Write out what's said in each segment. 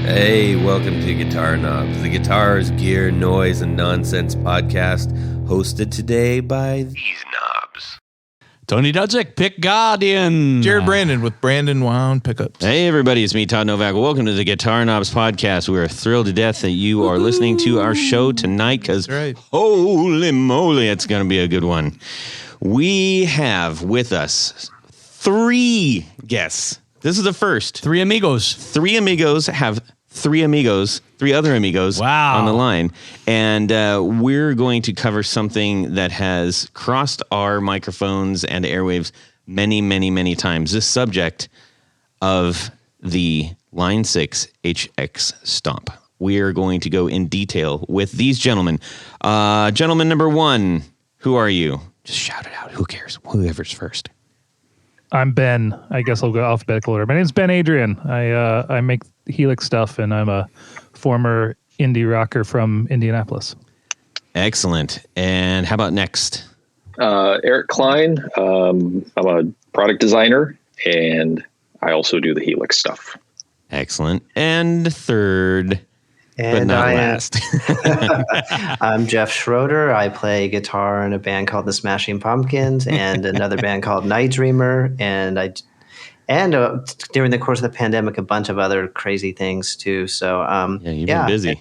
Hey, welcome to Guitar Knobs, the guitars, gear, noise, and nonsense podcast, hosted today by these knobs. Tony Dudzik, Pick Guardian. Jared Brandon with Brandon Wound Pickups. Hey, everybody, it's me, Todd Novak. Welcome to the Guitar Knobs podcast. We are thrilled to death that you are listening to our show tonight because, holy moly, it's going to be a good one. We have with us 3 guests. This is the first. 3 amigos. 3 amigos have 3 other amigos on the line. And we're going to cover something that has crossed our microphones and airwaves many, many, many times. This subject of the Line 6 HX Stomp. We are going to go in detail with these gentlemen. Gentleman number 1, who are you? Just shout it out. Who cares? Whoever's first. I'm Ben. I guess I'll go alphabetical order. My name's Ben Adrian. I make Helix stuff, and I'm a former indie rocker from Indianapolis. Excellent. And how about next? Eric Klein. I'm a product designer, and I also do the Helix stuff. Excellent. And third, but not last. I'm Jeff Schroeder. I play guitar in a band called the Smashing Pumpkins and another band called Night Dreamer. And during the course of the pandemic, a bunch of other crazy things too. So you've been busy.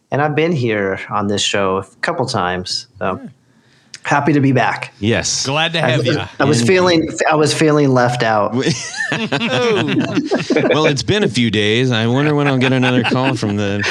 And I've been here on this show a couple times. So happy to be back. Yes. Glad to have you. I was feeling left out. Well, it's been a few days. I wonder when I'll get another call from the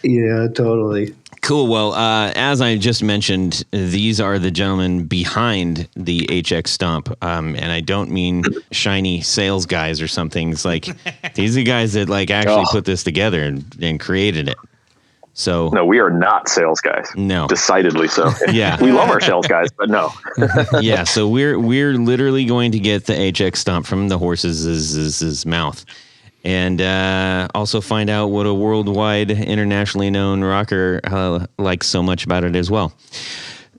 Yeah, totally. Cool. Well, as I just mentioned, these are the gentlemen behind the HX Stomp. And I don't mean shiny sales guys or something. It's like these are the guys that actually put this together and created it. So No, we are not sales guys. No. Decidedly so. Yeah. We love our sales guys, but no. Yeah, so we're literally going to get the HX Stomp from the horse's mouth. And also find out what a worldwide, internationally known rocker likes so much about it as well.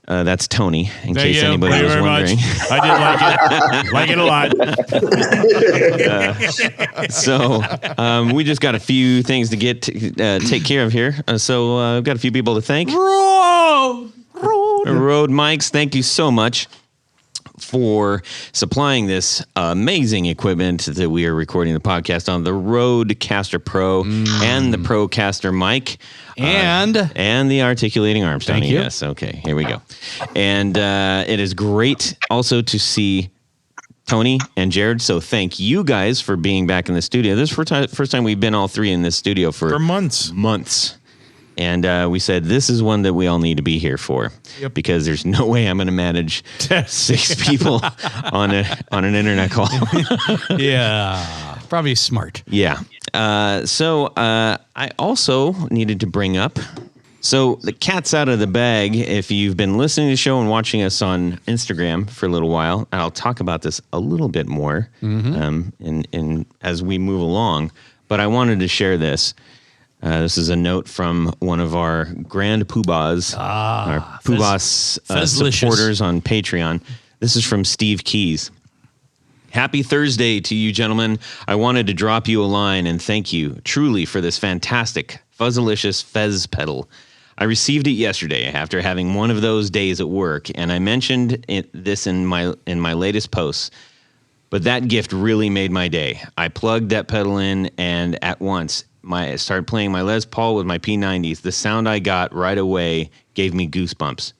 That's Tony, in case anybody was wondering. I did like it. Like it a lot. So we just got a few things to take care of here. So I've got a few people to thank. Road Mics, thank you so much for supplying this amazing equipment that we are recording the podcast on, the Rodecaster Pro and the Procaster mic. And the articulating arms, Tony. Thank you. Yes, okay, here we go. And it is great also to see Tony and Jared, so thank you guys for being back in the studio. This is the first time we've been all 3 in this studio for months. And we said, this is one that we all need to be here for, because there's no way I'm going to manage 6 people on an internet call. yeah, probably smart. Yeah. So I also needed to bring up, so the cat's out of the bag. If you've been listening to the show and watching us on Instagram for a little while, and I'll talk about this a little bit more in as we move along, but I wanted to share this. This is a note from one of our grand poobahs, our poobah supporters on Patreon. This is from Steve Keys. Happy Thursday to you, gentlemen. I wanted to drop you a line and thank you truly for this fantastic Fuzzalicious Fez pedal. I received it yesterday after having one of those days at work, and I mentioned this in my latest posts. But that gift really made my day. I plugged that pedal in, and at once I started playing my Les Paul with my P90s. The sound I got right away gave me goosebumps.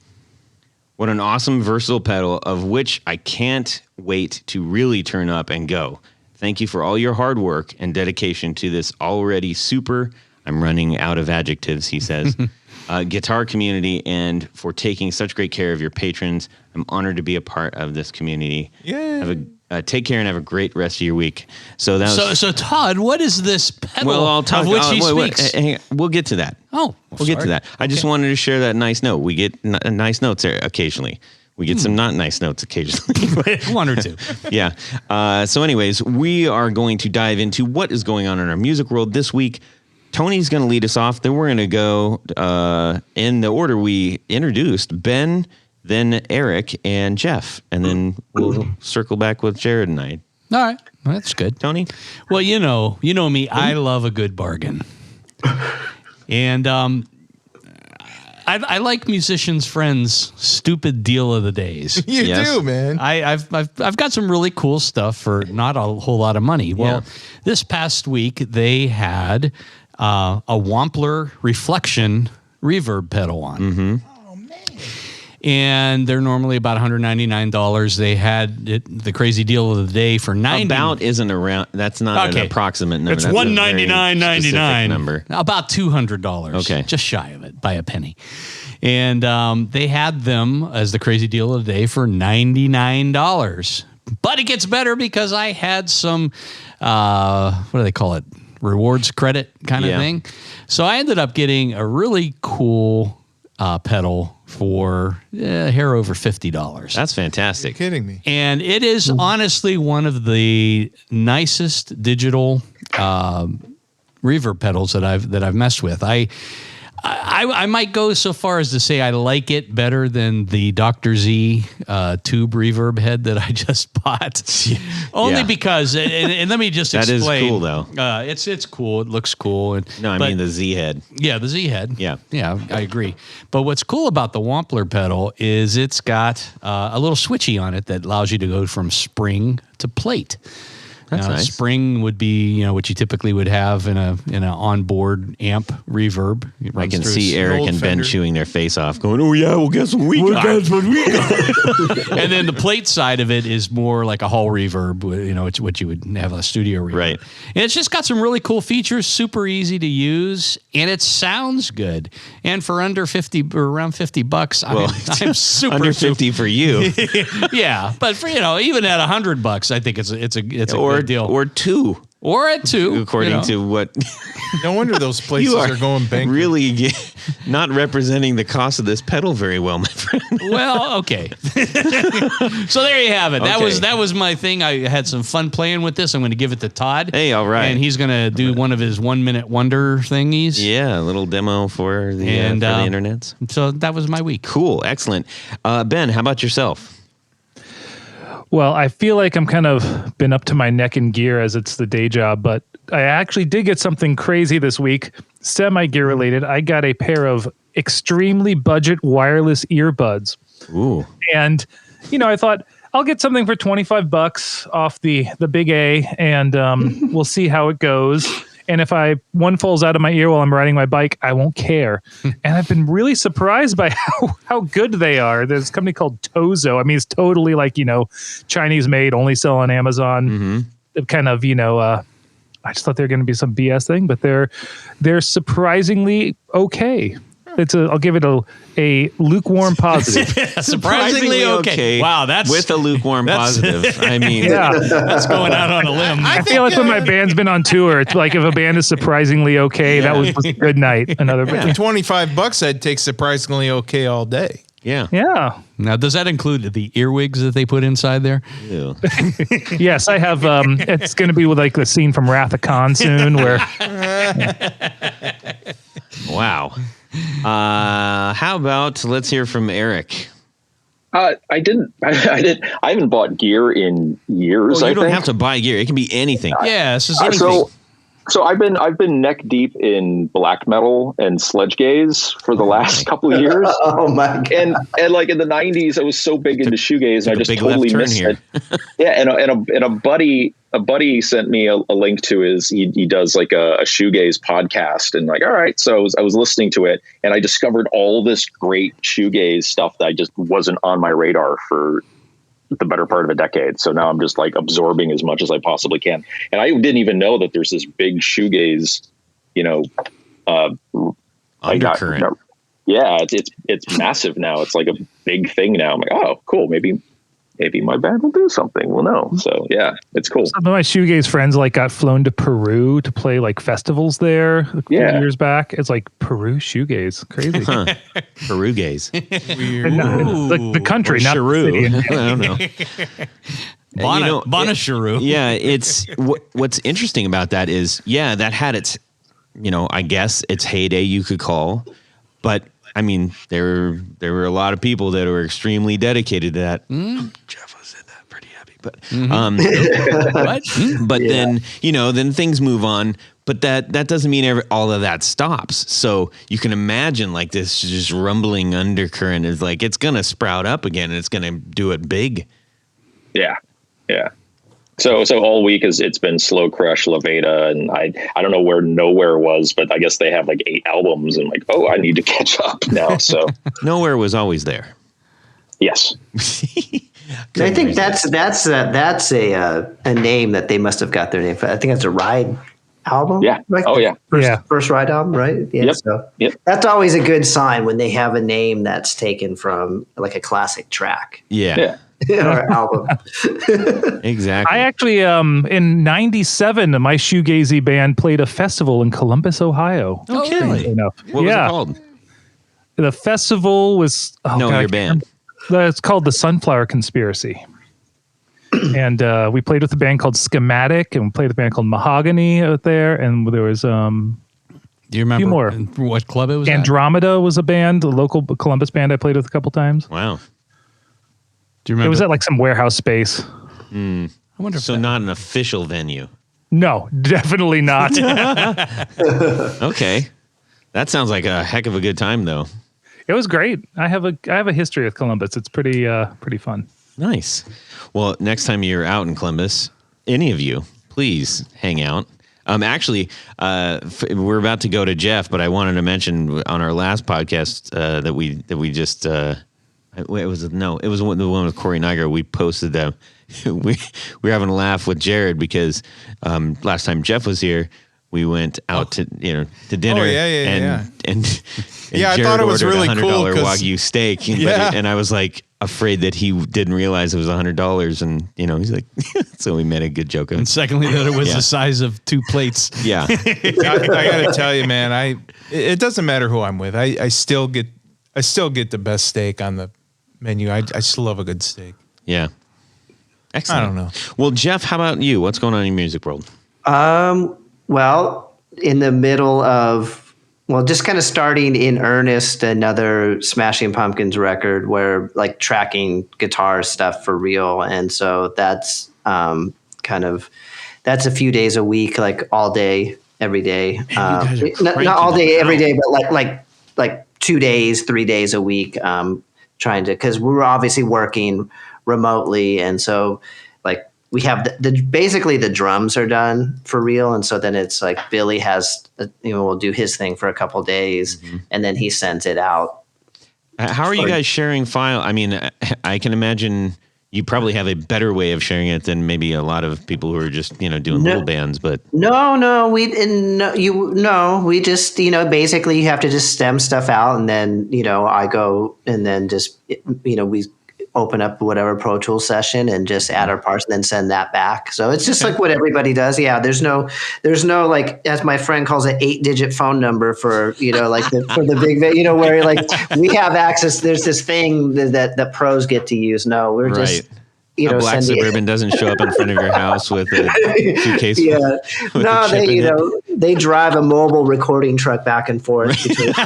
What an awesome, versatile pedal, of which I can't wait to really turn up and go. Thank you for all your hard work and dedication to this already super, I'm running out of adjectives, he says, guitar community, and for taking such great care of your patrons. I'm honored to be a part of this community. Yeah. Take care and have a great rest of your week. So that was, so Todd, what is this pedal of which he speaks? We'll get to that. We'll get to that. I just wanted to share that nice note. We get nice notes there occasionally. We get some not nice notes occasionally. 1 or 2. Yeah. So anyways, we are going to dive into what is going on in our music world this week. Tony's going to lead us off. Then we're going to go in the order we introduced. Ben, then Eric and Jeff, and then we'll circle back with Jared and I. All right. Well, that's good. Tony? Well, you know me. I love a good bargain. And I like musicians' friends' stupid deal of the days. You Yes. do, man. I've got some really cool stuff for not a whole lot of money. Well, this past week they had a Wampler reflection reverb pedal on. Mm-hmm. Oh man! And they're normally about $199. They had the crazy deal of the day for $90. About isn't around. That's not an approximate number. It's That's a very $199.99. specific number. About $200. Okay. Just shy of it by a penny. And they had them as the crazy deal of the day for $99. But it gets better because I had some, what do they call it? Rewards credit kind of thing. So I ended up getting a really cool pedal for a hair over $50. That's fantastic. You're kidding me. And it is honestly one of the nicest digital reverb pedals that I've messed with. I might go so far as to say I like it better than the Dr. Z tube reverb head that I just bought. Only because, and let me just That is explain. cool, though. It's cool. It looks cool. No, I mean the Z head. Yeah, the Z head. Yeah. Yeah, I agree. But what's cool about the Wampler pedal is it's got a little switchy on it that allows you to go from spring to plate. That's nice. Spring would be, what you typically would have in an onboard amp reverb. It I runs can through see a Eric old and Ben Fender. chewing their face off, going, "Oh yeah, well guess what we got? Guess what we got?" And then the plate side of it is more like a hall reverb, it's what you would have a studio reverb. Right. And it's just got some really cool features, super easy to use, and it sounds good. And for under 50 or around $50, I'm super Under 50 for you, yeah, but for even at $100, I think it's a or good deal. or two, Or at two, according to what No wonder those places you are going bankrupt. really not representing the cost of this pedal very well, my friend. Well, okay. So there you have it. Okay. That was my thing. I had some fun playing with this. I'm going to give it to Todd. Hey, all right. And he's going to do one of his 1 minute wonder thingies. Yeah, a little demo for the internets. So that was my week. Cool, excellent. Ben, how about yourself? Well, I feel like I'm kind of been up to my neck in gear as it's the day job, but I actually did get something crazy this week, semi-gear related. I got a pair of extremely budget wireless earbuds. Ooh. And, I thought I'll get something for $25 off the big A, and we'll see how it goes. And if one falls out of my ear while I'm riding my bike, I won't care. And I've been really surprised by how good they are. There's a company called Tozo. I mean, it's totally like, Chinese made, only sell on Amazon. Mm-hmm. Kind of, I just thought they were going to be some BS thing, but they're surprisingly okay. I'll give it a lukewarm positive. Surprisingly okay. Wow, that's with a lukewarm positive. I mean, Yeah. that's going out on a limb. I feel like when my band's been on tour, it's like if a band is surprisingly okay, that was a good night. Another For $25, I'd take surprisingly okay all day. yeah. Yeah. Now, does that include the earwigs that they put inside there? Ew. Yes, I have. It's going to be with like the scene from Wrath of Khan soon, where Wow. How about let's hear from Eric? I haven't bought gear in years. Well, I you don't think. have to buy gear. It can be anything. Yeah, this is anything. So I've been neck deep in black metal and sledge gaze for the last couple of years. Oh my god! And like in the '90s, I was so big into shoegaze, and I just big totally left turn missed here. it. Yeah, and a buddy sent me a link to he does like a shoegaze podcast, and like, all right, so I was listening to it, and I discovered all this great shoegaze stuff that I just wasn't on my radar for the better part of a decade. So now I'm just like absorbing as much as I possibly can. And I didn't even know that there's this big shoegaze, Undercurrent. Yeah, it's massive now. It's like a big thing now. I'm like, oh, cool. Maybe my band will do something. We'll know. So yeah, it's cool. some of my shoegaze friends got flown to Peru to play like festivals there a few years back. It's like Peru shoegaze, crazy. Peru gaze. And the country, not the city. I don't know. Bonasharu. Yeah, it's what's interesting about that is, that had its, I guess its heyday, you could call, but I mean, there were a lot of people that were extremely dedicated to that. Jeff was in that pretty happy. But What? but then then things move on. But that doesn't mean all of that stops. So you can imagine like this just rumbling undercurrent is like it's gonna sprout up again and it's gonna do it big. Yeah. So all week it's been Slow Crush, Levada, and I don't know where Nowhere was, but I guess they have like 8 albums, and like, oh, I need to catch up now. So Nowhere was always there. Yes. I think that's a name that they must have got their name for. I think that's a Ride album. Yeah. Right? Oh yeah. First Ride album, right? Yeah. Yep. So Yep. that's always a good sign when they have a name that's taken from like a classic track Yeah. or album. Exactly. I actually, in '97, my shoegazy band played a festival in Columbus, Ohio. Okay. Strangely enough. What was it called? The festival was Your band. It's called the Sunflower Conspiracy. And we played with a band called Schematic, and we played with a band called Mahogany out there. And there was Do you remember few more. what club it was at? Andromeda was a band, a local Columbus band I played with a couple times. Wow. Do you remember? It was at like some warehouse space. I wonder if So not an official venue. No, definitely not. Okay. That sounds like a heck of a good time though. It was great. I have a history with Columbus. It's pretty fun. Nice. Well, next time you're out in Columbus, any of you, please hang out. Actually, we're about to go to Jeff, but I wanted to mention on our last podcast that we just it was the one with Corey Niger. We posted them. we were having a laugh with Jared because last time Jeff was here, we went out to dinner. And Yeah, I Jared thought it was ordered really $100 cool 'cause- Wagyu steak, Yeah. and I was like afraid that he didn't realize it was $100, and he's like, so we made a good joke of And it. secondly, that it was Yeah. the size of 2 plates. Yeah, I got to tell you, man, it doesn't matter who I'm with. I still get the best steak on the menu. I still love a good steak. yeah. Excellent. I don't know. Well, Jeff, how about you? What's going on in your music world? Well, in the middle of just kind of starting in earnest another Smashing Pumpkins record where like tracking guitar stuff for real. And so that's that's a few days a week, like all day, every day. guys are Not all day, cranking every out. day, but like 2 days, 3 days a week, trying to, because we were obviously working remotely. And so like we have basically the drums are done for real. And so then it's like Billy will do his thing for a couple days and then he sends it out. How are you guys sharing file? I mean, I can imagine you probably have a better way of sharing it than maybe a lot of people who are just doing little bands. But we just basically you have to just stem stuff out, and then I go and then just we open up whatever Pro Tools session and just add our parts and then send that back. So it's just like what everybody does. Yeah. There's no like, as my friend calls it, 8-digit phone number for, for the big, where like we have access. There's this thing that pros get to use. No, we're just, a black Suburban doesn't show up in front of your house with a suitcase. Yeah. with No, a chip in it. they drive a mobile recording truck back and forth between so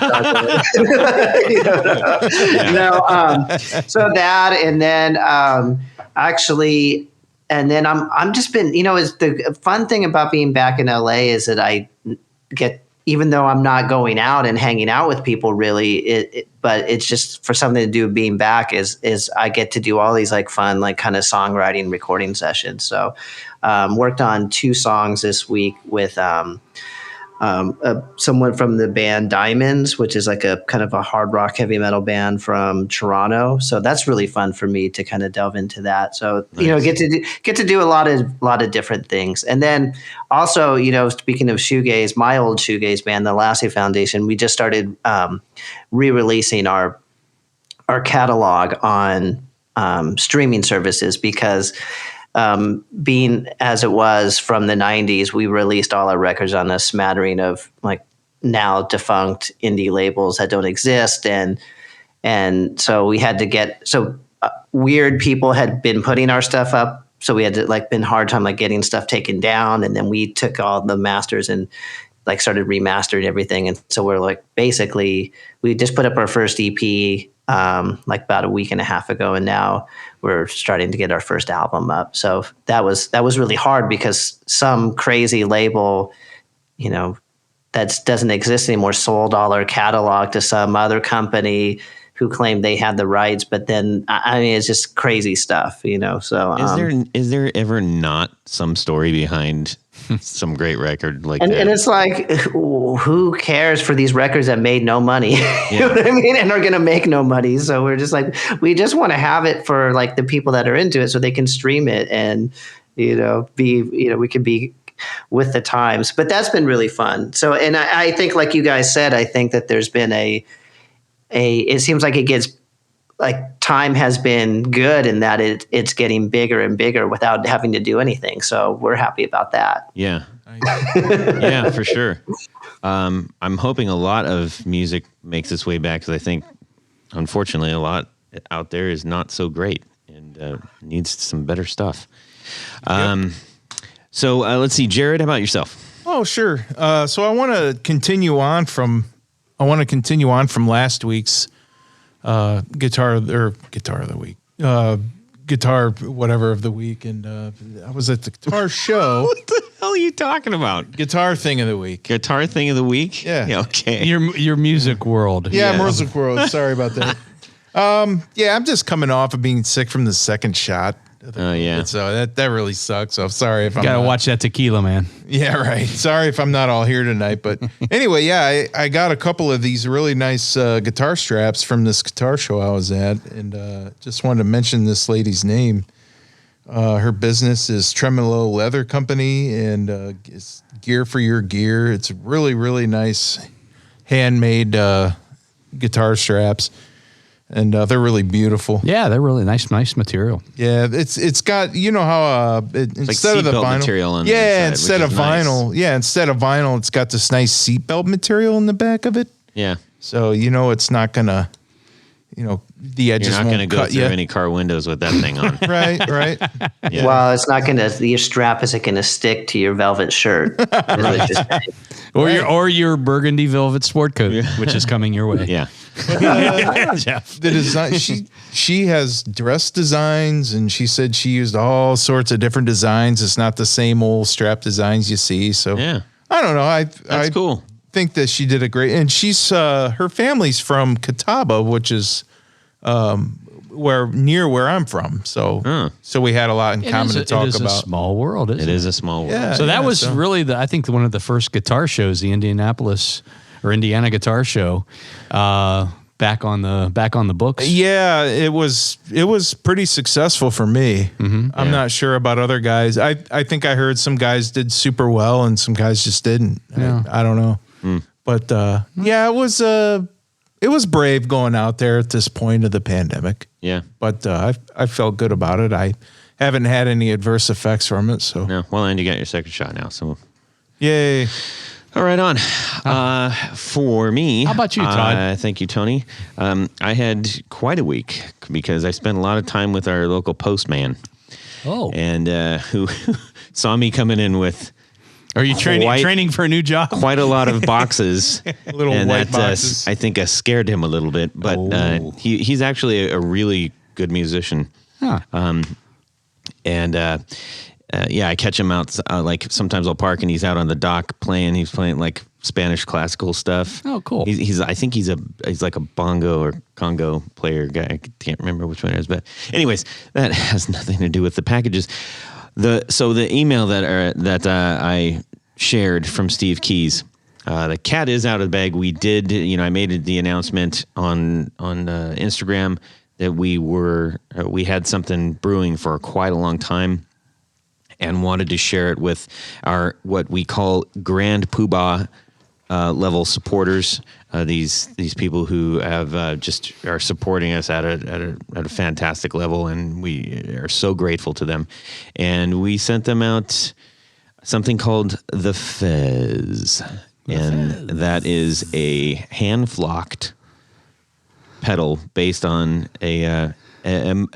that, and then actually, and then I'm just been, is the fun thing about being back in LA is that I get, even though I'm not going out and hanging out with people really, but it's just for something to do with being back is I get to do all these like fun, like kind of songwriting recording sessions. So worked on 2 songs this week with someone from the band Diamonds, which is like a kind of a hard rock heavy metal band from Toronto. So that's really fun for me to kind of delve into that. So Nice. get to do a lot of different things. And then also speaking of shoegaze, my old shoegaze band, the Lassie Foundation, we just started re-releasing our catalog on streaming services because being as it was from the 90s, we released all our records on a smattering of like now defunct indie labels that don't exist. And so we had to get, weird people had been putting our stuff up. So we had to like been hard time like getting stuff taken down. And then we took all the masters and like started remastering everything. And so we're like, basically we just put up our first EP like about a week and a half ago, and now we're starting to get our first album up. So that was really hard because some crazy label, that doesn't exist anymore, sold all our catalog to some other company who claimed they had the rights, but then it's just crazy stuff, So is there ever not some story behind some great record like that? And it's like, who cares for these records that made no money? You know what I mean? And are going to make no money. So we're just like, we just want to have it for like the people that are into it, so they can stream it and we can be with the times. But that's been really fun. So, and I think, like you guys said, I think that there's been it seems like it gets, like, time has been good in that it's getting bigger and bigger without having to do anything. So we're happy about that. Yeah. Yeah, for sure. I'm hoping a lot of music makes its way back, because I think, unfortunately, a lot out there is not so great and needs some better stuff. So let's see, Jared, how about yourself? Oh, sure. So I want to continue on from last week's guitar of the week, guitar whatever of the week, and I was at the guitar show. What the hell are you talking about? Guitar thing of the week. Guitar thing of the week? Yeah. Okay. Your music world. Yeah, music world. Sorry about that. I'm just coming off of being sick from the second shot. Oh, yeah. So that really sucks. So I'm sorry if I'm gotta watch that tequila, man. Yeah, right. Sorry if I'm not all here tonight, but anyway, yeah, I got a couple of these really nice guitar straps from this guitar show I was at, and just wanted to mention this lady's name. Her business is Tremolo Leather Company, and it's Gear for Your Gear. It's really, really nice handmade guitar straps. And they're really beautiful. Yeah, they're really nice material. Yeah, it's got, how instead of the vinyl material on the inside, instead of vinyl, instead of vinyl, it's got this nice seatbelt material in the back of it. Yeah. So it's not gonna, the edges You're not won't going to go cut through you. any car windows with that thing on. Right. Yeah. Well, it's not your strap isn't going to stick to your velvet shirt. Or your burgundy velvet sport coat, which is coming your way. Yeah. Jeff. The design, she has dress designs, and she said she used all sorts of different designs. It's not the same old strap designs you see. So Yeah. I don't know. That's cool. Think that she did a great, and she's her family's from Catawba, which is where I'm from. So so we had a lot in common to talk it is about. A small world, isn't it? It is a small world. Yeah. So that was really I think one of the first guitar shows, the Indiana Guitar Show, back on the books. Yeah, it was pretty successful for me. Mm-hmm. I'm not sure about other guys. I think I heard some guys did super well and some guys just didn't. Yeah. I don't know. But it was brave going out there at this point of the pandemic. Yeah. But I felt good about it. I haven't had any adverse effects from it. So No. Well, and you got your second shot now. So yay. all right, on. For me. How about you, Todd? Thank you, Tony. I had quite a week because I spent a lot of time with our local postman. Oh. And who saw me coming in with Are you training for a new job? quite a lot of boxes. Little and white that, boxes. I think scared him a little bit. But he's actually a really good musician. Huh. I catch him out. Like sometimes I'll park and he's out on the dock playing. He's playing like Spanish classical stuff. Oh, cool. I think he's like a bongo or congo player guy. I can't remember which one it is, but anyways, that has nothing to do with the packages. The email that I shared from Steve Keys. The cat is out of the bag. We did, I made the announcement on Instagram that we had something brewing for quite a long time, and wanted to share it with our what we call Grand Poobah level supporters. These people who have just are supporting us at a fantastic level, and we are so grateful to them. And we sent them out something called the Fuzz, and that is a hand flocked pedal based on a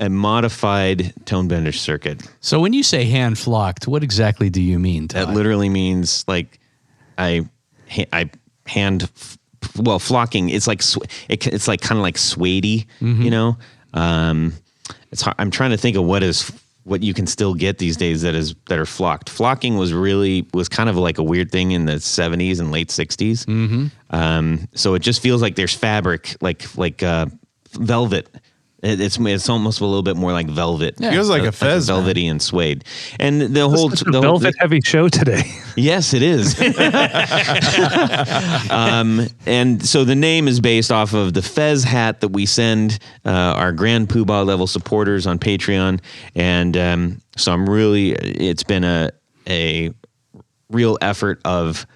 modified tone bender circuit. So when you say hand flocked, what exactly do you mean, Todd? That literally means like I hand flocking. It's like it's like kind of like suede-y, you know. It's hard. I'm trying to think of what you can still get these days that are flocked. Flocking was kind of like a weird thing in the 70s and late 60s. So it just feels like there's fabric, like velvet. It's almost a little bit more like velvet. Yeah. Feels like a fez, velvety and suede. And the velvet heavy show today. Yes, it is. And so the name is based off of the fez hat that we send our Grand Poobah level supporters on Patreon. And so it's been a real effort of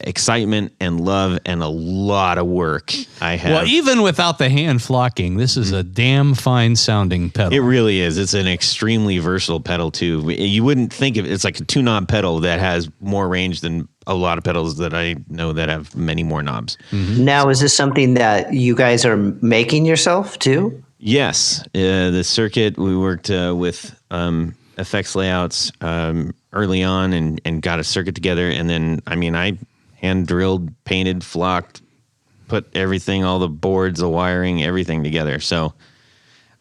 excitement and love and a lot of work I have. Well, even without the hand flocking, this is a damn fine sounding pedal. It really is. It's an extremely versatile pedal too. You wouldn't think of it. It's like a 2-knob pedal that has more range than a lot of pedals that I know that have many more knobs. Now, is this something that you guys are making yourself too? Yes. The circuit, we worked with FX Layouts early on and got a circuit together. And then, I hand drilled, painted, flocked, put everything, all the boards, the wiring, everything together. So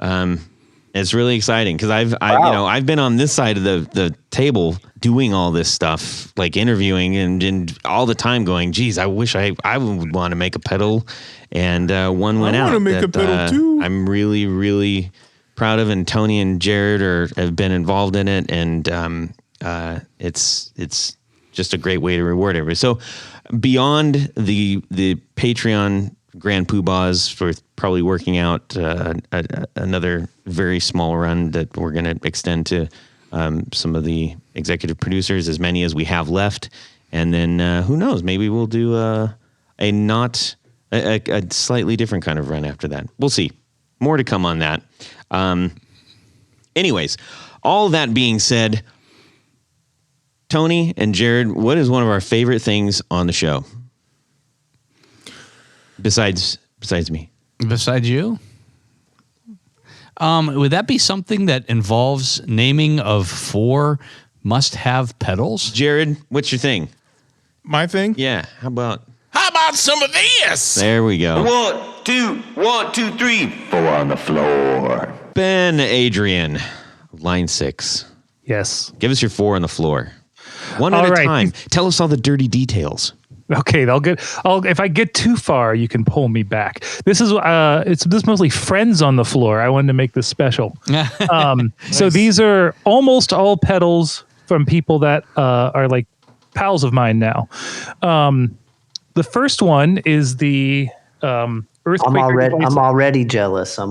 it's really exciting because I've been on this side of the table doing all this stuff, like interviewing and all the time going, geez, I wish I would want to make a pedal. And one went out. I want to make a pedal too. I'm really, really proud of, and Tony and Jared have been involved in it. And it's just a great way to reward everybody. So beyond the Patreon Grand Poobahs, for probably working out another very small run that we're going to extend to some of the executive producers, as many as we have left. And then who knows, maybe we'll do a slightly different kind of run after that. We'll see. More to come on that. Anyways, all that being said, Tony and Jared, what is one of our favorite things on the show? Besides me. Besides you? Would that be something that involves naming of 4 must-have pedals? Jared, what's your thing? My thing? Yeah. How about some of this? There we go. 1, 2, 3, 4 on the floor. Ben, Adrian, line 6. Yes. Give us your 4 on the floor. One at a time. Tell us all the dirty details. Okay, if I get too far, you can pull me back. This is this mostly friends on the floor. I wanted to make this special. Nice. So these are almost all pedals from people that are like pals of mine now. The first one is the Earthquaker. I'm already jealous. The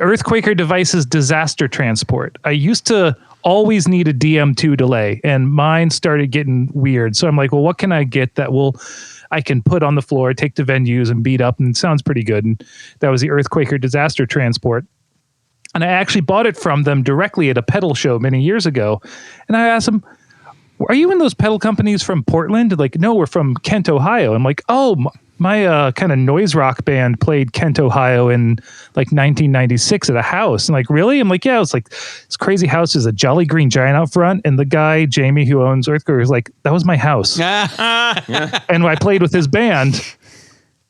Earthquaker Devices Disaster Transport. I used to always need a DM2 delay, and mine started getting weird. So I'm like, well, what can I get that I can put on the floor, take to venues and beat up, and it sounds pretty good. And that was the Earthquaker Disaster Transport. And I actually bought it from them directly at a pedal show many years ago. And I asked them, are you in those pedal companies from Portland? Like, no, we're from Kent, Ohio. I'm like, oh, my kind of noise rock band played Kent, Ohio in like 1996 at a house. And like, really? I'm like, yeah, it's like this crazy house. There's a Jolly Green Giant out front. And the guy, Jamie, who owns Earthquaker, was like, that was my house. And I played with his band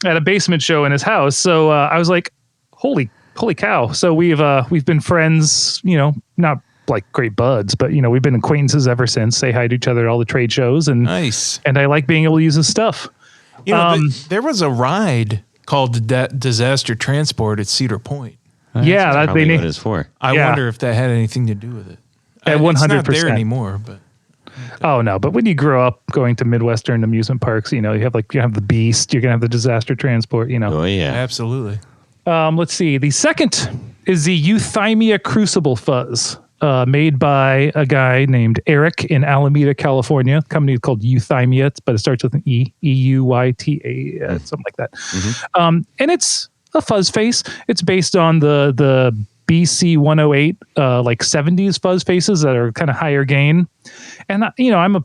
at a basement show in his house. So I was like, holy cow. So we've been friends, not like great buds, but we've been acquaintances ever since. Say hi to each other at all the trade shows. And nice. And I like being able to use his stuff. There was a ride called Disaster Transport at Cedar Point. Yeah, that's probably what it's for. I wonder if that had anything to do with it. At 100%. It's not there anymore, but. Oh no! But when you grow up going to Midwestern amusement parks, you have the Beast, you're gonna have the Disaster Transport. Oh yeah, absolutely. Let's see. The second is the Euthymia Crucible Fuzz. Made by a guy named Eric in Alameda, California. A company called Euthymia, but it starts with an E, E-U-Y-T-A, something like that. Mm-hmm. And it's a fuzz face. It's based on the BC 108, like 70s fuzz faces that are kind of higher gain. And, I'm a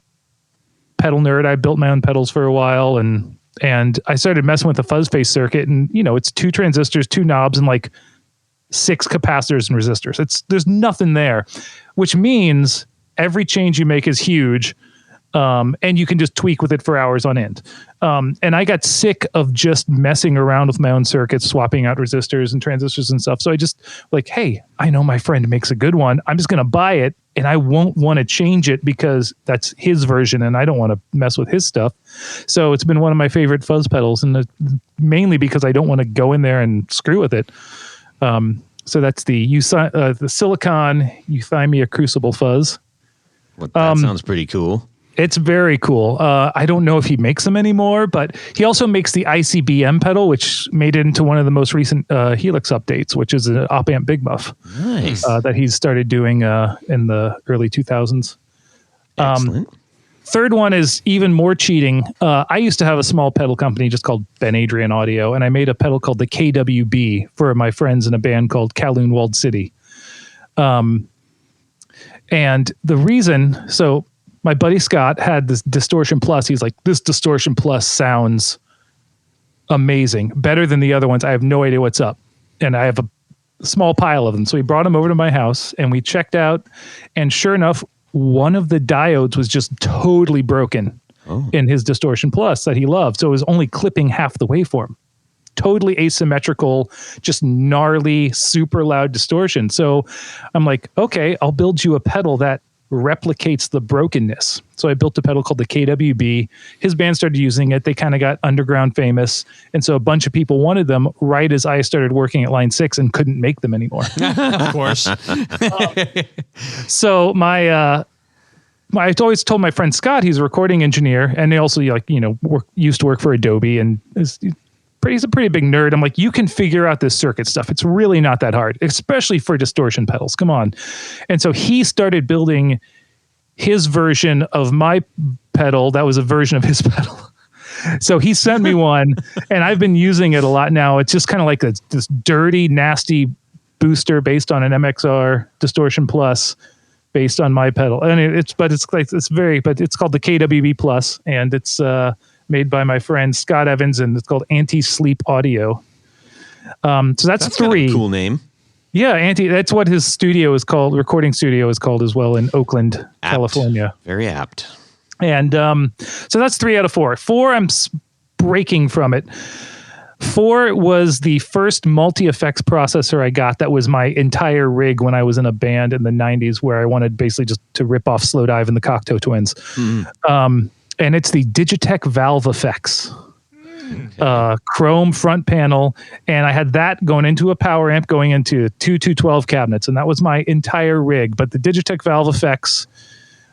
pedal nerd. I built my own pedals for a while, and I started messing with the fuzz face circuit. And, it's 2 transistors, 2 knobs, and like 6 capacitors and resistors. There's nothing there, which means every change you make is huge. And you can just tweak with it for hours on end. And I got sick of just messing around with my own circuits, swapping out resistors and transistors and stuff. So I just like, hey, I know my friend makes a good one. I'm just going to buy it, and I won't want to change it because that's his version and I don't want to mess with his stuff. So it's been one of my favorite fuzz pedals, and mainly because I don't want to go in there and screw with it. So that's the Silicon Euthymia Crucible Fuzz. Well, that sounds pretty cool. It's very cool. I don't know if he makes them anymore, but he also makes the ICBM pedal, which made it into one of the most recent Helix updates, which is an op-amp Big Muff. Nice. That he's started doing in the early 2000s. Excellent. Third one is even more cheating. I used to have a small pedal company just called Ben Adrian Audio, and I made a pedal called the KWB for my friends in a band called Kowloon Walled City. And the reason, so my buddy Scott had this Distortion Plus. He's like, this Distortion Plus sounds amazing, better than the other ones. I have no idea what's up. And I have a small pile of them. So he brought them over to my house and we checked out. And sure enough, one of the diodes was just totally broken in his Distortion Plus that he loved. So it was only clipping half the waveform. Totally asymmetrical, just gnarly, super loud distortion. So I'm like, okay, I'll build you a pedal that replicates the brokenness. So I built a pedal called the KWB. His band started using it. They kind of got underground famous. And so a bunch of people wanted them right as I started working at Line 6 and couldn't make them anymore. Of course. So I always told my friend Scott, he's a recording engineer, and they also used to work for Adobe, and he's a pretty big nerd. I'm like, you can figure out this circuit stuff. It's really not that hard, especially for distortion pedals. Come on. And so he started building his version of my pedal. That was a version of his pedal. So he sent me one, and I've been using it a lot now. It's just kind of like this dirty, nasty booster based on an MXR Distortion Plus based on my pedal. And it's called the KWB Plus, and it's made by my friend Scott Evans, and it's called Anti-Sleep Audio. So that's three. Kind of a cool name. Yeah, that's what his studio is called. Recording studio is called as well in Oakland, California. Very apt. And so that's 3 out of 4. 4, I'm breaking from it. 4 was the first multi-effects processor I got. That was my entire rig when I was in a band in the 90s, where I wanted basically just to rip off Slowdive and the Cocteau Twins. And it's the Digitech Valve Effects chrome front panel. And I had that going into a power amp, going into 2 212 cabinets. And that was my entire rig. But the Digitech Valve Effects,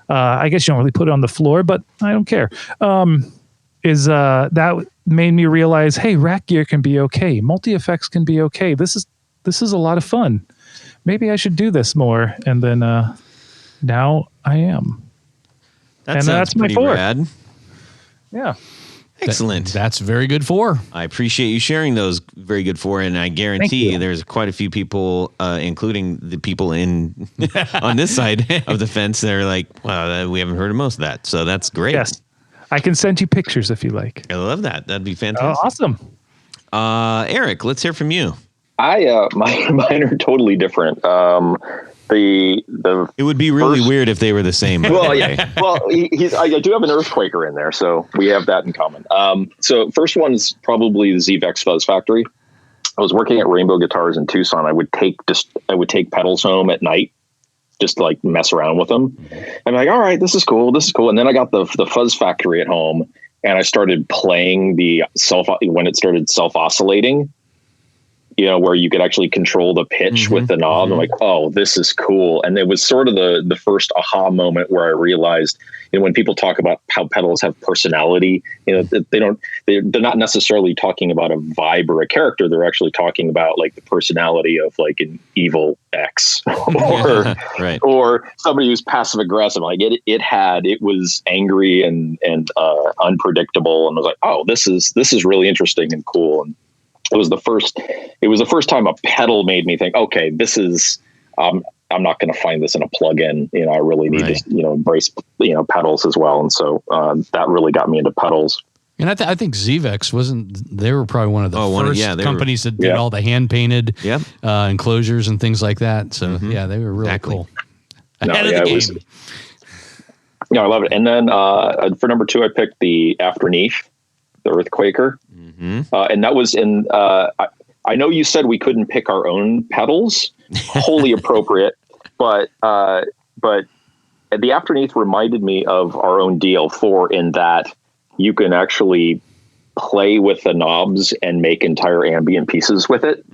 I guess you don't really put it on the floor, but I don't care, that made me realize, hey, rack gear can be okay. Multi-effects can be okay. This is a lot of fun. Maybe I should do this more. And then now I am. That's my 4. Rad. Yeah. Excellent. That's very good 4. I appreciate you sharing those very good 4, and I guarantee there's quite a few people, including the people on this side of the fence, that are like, wow, we haven't heard of most of that. So that's great. Yes. I can send you pictures if you like. I love that. That'd be fantastic. Awesome. Eric, let's hear from you. Mine are totally different. It would be really weird if they were the same. Well, yeah. Well, I do have an Earthquaker in there, so we have that in common. So first one is probably the ZVEX Fuzz Factory. I was working at Rainbow Guitars in Tucson. I would take pedals home at night, just to like mess around with them. I'm like, all right, this is cool. And then I got the Fuzz Factory at home, and I started playing when it started self-oscillating, where you could actually control the pitch with the knob. I'm like, oh, this is cool. And it was sort of the first aha moment where I realized, when people talk about how pedals have personality, they're not necessarily talking about a vibe or a character. They're actually talking about like the personality of like an evil X or somebody who's passive aggressive. Like it was angry and unpredictable. And I was like, oh, this is really interesting and cool. And it was the first time a pedal made me think, okay, this is, I'm not going to find this in a plugin. I really need to, embrace, pedals as well. And so that really got me into pedals. And I think ZVEX they were probably one of the first companies that did all the hand painted enclosures and things like that. So they were really cool. Ahead of the game. Yeah, I love it. And then for number 2, I picked the Afterneath, the Earthquaker. And that was in, I know you said we couldn't pick our own pedals, wholly appropriate, but the Afterneath reminded me of our own DL4 in that you can actually play with the knobs and make entire ambient pieces with it.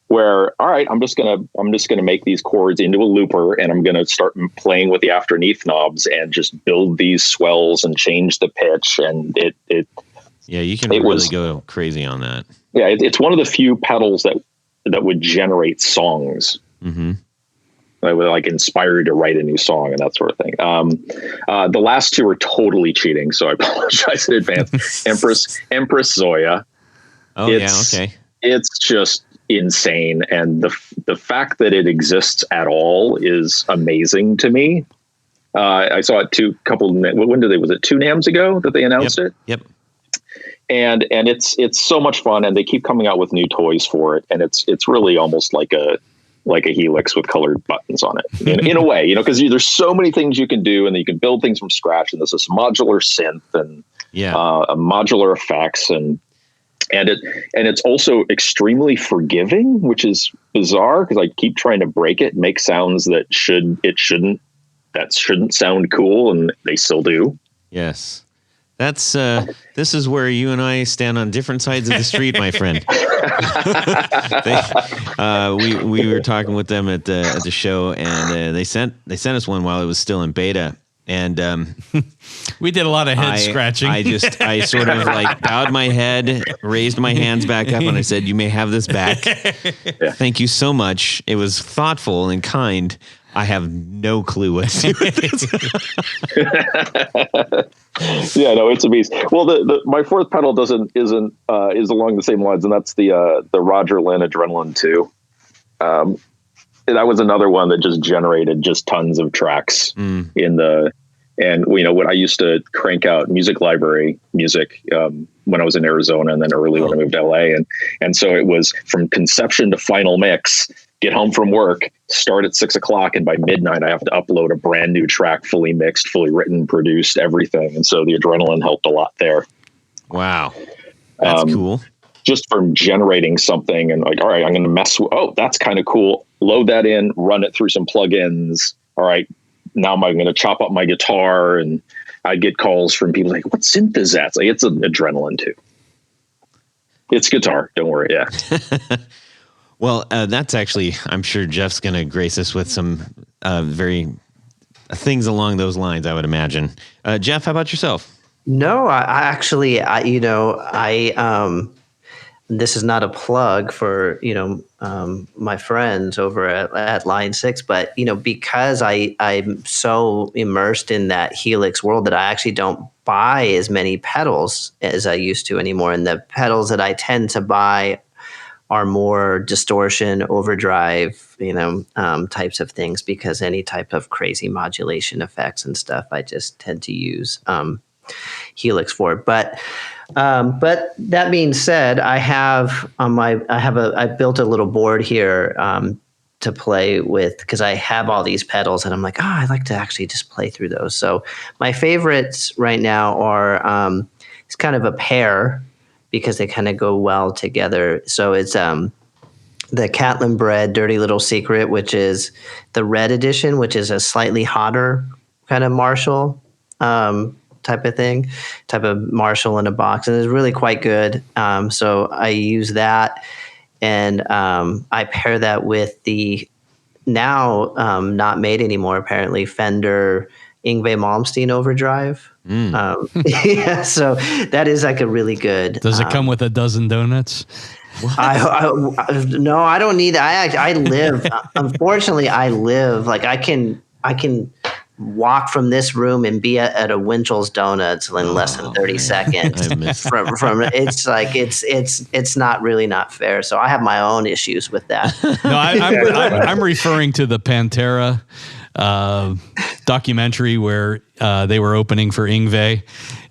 Where, all right, I'm just gonna make these chords into a looper, and I'm gonna start playing with the Afterneath knobs and just build these swells and change the pitch, and it you can really go crazy on that. Yeah, it's one of the few pedals that would generate songs. That would like inspire you to write a new song and that sort of thing. The last 2 are totally cheating, so I apologize in advance. Empress Zoya. Oh, okay. It's just insane, and the fact that it exists at all is amazing to me. I saw it was it 2 NAMMs ago that they announced it? Yep. And it's so much fun, and they keep coming out with new toys for it, and it's really almost like a Helix with colored buttons on it in a way, because there's so many things you can do, and you can build things from scratch, and there's this modular synth and modular effects, and it's also extremely forgiving, which is bizarre because I keep trying to break it and make sounds that shouldn't sound cool, and they still do. Yes. That's this is where you and I stand on different sides of the street, my friend. We were talking with them at the show, and they sent us one while it was still in beta, and we did a lot of head scratching. I sort of like bowed my head, raised my hands back up, and I said, "You may have this back. Thank you so much. It was thoughtful and kind. I have no clue what to do with it." Yeah, no, it's a beast. Well, my 4th pedal is along the same lines, and that's the Roger Lynn Adrenaline 2. That was another one that just generated just tons of tracks when I used to crank out music library music when I was in Arizona, and then early when I moved to LA, and so it was from conception to final mix. Get home from work, start at 6:00, and by midnight I have to upload a brand new track, fully mixed, fully written, produced, everything. And so the Adrenaline helped a lot there. Wow, that's cool. Just from generating something and like, all right, I'm going to mess with. Oh, that's kind of cool. Load that in, run it through some plugins. All right, now I'm going to chop up my guitar, and I get calls from people like, "What synth is that?" It's like, it's an Adrenaline 2. It's guitar. Don't worry. Yeah. Well, that's actually, I'm sure Jeff's going to grace us with some very things along those lines, I would imagine. Jeff, how about yourself? No, this is not a plug for, my friends over at Line 6, but, because I'm so immersed in that Helix world that I actually don't buy as many pedals as I used to anymore. And the pedals that I tend to buy are more distortion, overdrive, types of things, because any type of crazy modulation effects and stuff, I just tend to use Helix for. But that being said, I built a little board here to play with, because I have all these pedals, and I'm like, I'd like to actually just play through those. So my favorites right now are it's kind of a pair, because they kind of go well together. So it's the Catlin Bread Dirty Little Secret, which is the red edition, which is a slightly hotter kind of Marshall type of Marshall in a box, and it's really quite good. So I use that, and I pair that with the now not made anymore, apparently, Fender Yngwie Malmsteen Overdrive. Yeah, so that is like a really good. Does it come with a dozen donuts? No, I don't need that. I live. Unfortunately, I live like I can walk from this room and be at a Winchell's Donuts in less than 30 seconds. From it's like it's not really not fair. So I have my own issues with that. No, I'm referring to the Pantera documentary where they were opening for Yngwie,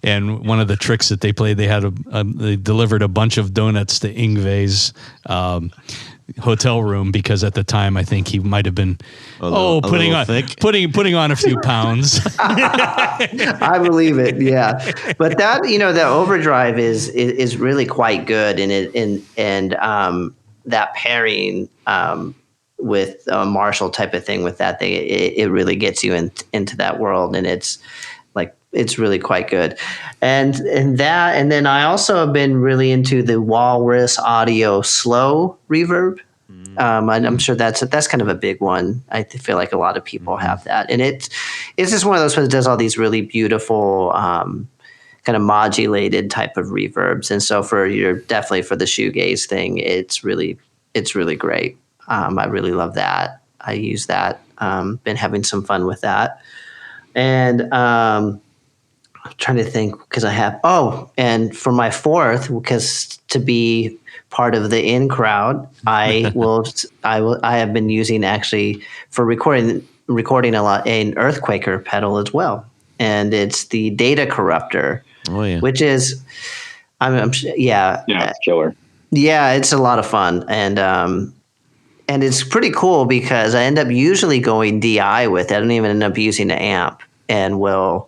and one of the tricks that they played, they had they delivered a bunch of donuts to Yngwie's hotel room because at the time I think he might have been putting on a few pounds. I believe it. Yeah, but that the overdrive is really quite good, and that pairing with a Marshall type of thing with that thing, it really gets you into that world, and it's really quite good. And then I also have been really into the Walrus Audio slow reverb. I'm sure that's kind of a big one. I feel like a lot of people have that, and it's just one of those ones that does all these really beautiful kind of modulated type of reverbs. And so definitely for the shoegaze thing, it's really great. I really love that. I use that. Been having some fun with that, and I'm trying to think because and for my fourth, because to be part of the in crowd, I have been using actually for recording a lot an Earthquaker pedal as well, and it's the Data Corruptor, which is it's killer. Yeah, it's a lot of fun, and it's pretty cool because I end up usually going DI with it. I don't even end up using an amp, and will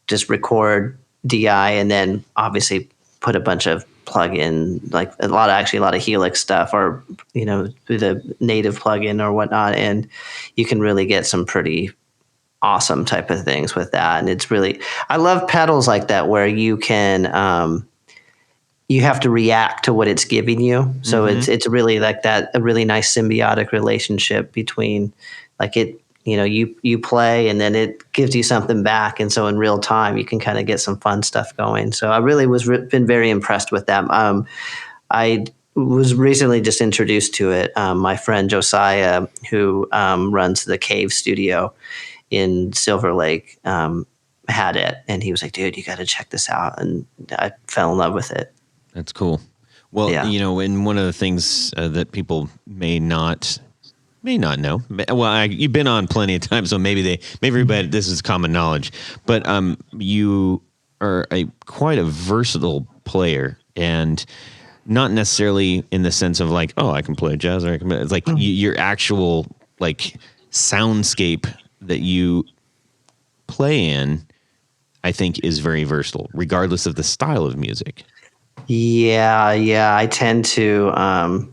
just record DI and then obviously put a bunch of plug-in, like a lot of Helix stuff, or the native plug-in or whatnot, and you can really get some pretty awesome type of things with that. And it's really, I love pedals like that where you can you have to react to what it's giving you. So it's really like that, a really nice symbiotic relationship between like it, you play and then it gives you something back. And so in real time, you can kind of get some fun stuff going. So I really been very impressed with them. I was recently just introduced to it. My friend Josiah, who runs the Cave Studio in Silver Lake, had it. And he was like, dude, you got to check this out. And I fell in love with it. That's cool. Well, and one of the things that people may not know. Well, you've been on plenty of times, so maybe everybody, this is common knowledge. But you are quite a versatile player, and not necessarily in the sense of like, I can play jazz, or I can. It's like your actual like soundscape that you play in, I think, is very versatile, regardless of the style of music. Yeah. I tend to.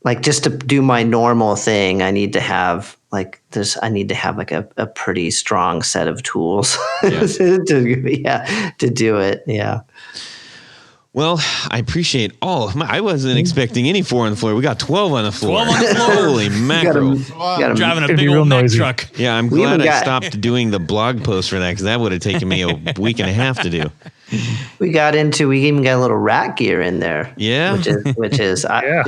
Like just to do my normal thing, I need to have like a pretty strong set of tools to do it. Yeah. Well, I appreciate I wasn't expecting any 4 on the floor. We got 12 on the floor. 12 on the floor. Holy mackerel. Driving a big old Mack truck. Yeah, I'm glad I stopped doing the blog post for that, because that would have taken me a week and a half to do. We even got a little rat gear in there. Yeah. Which is that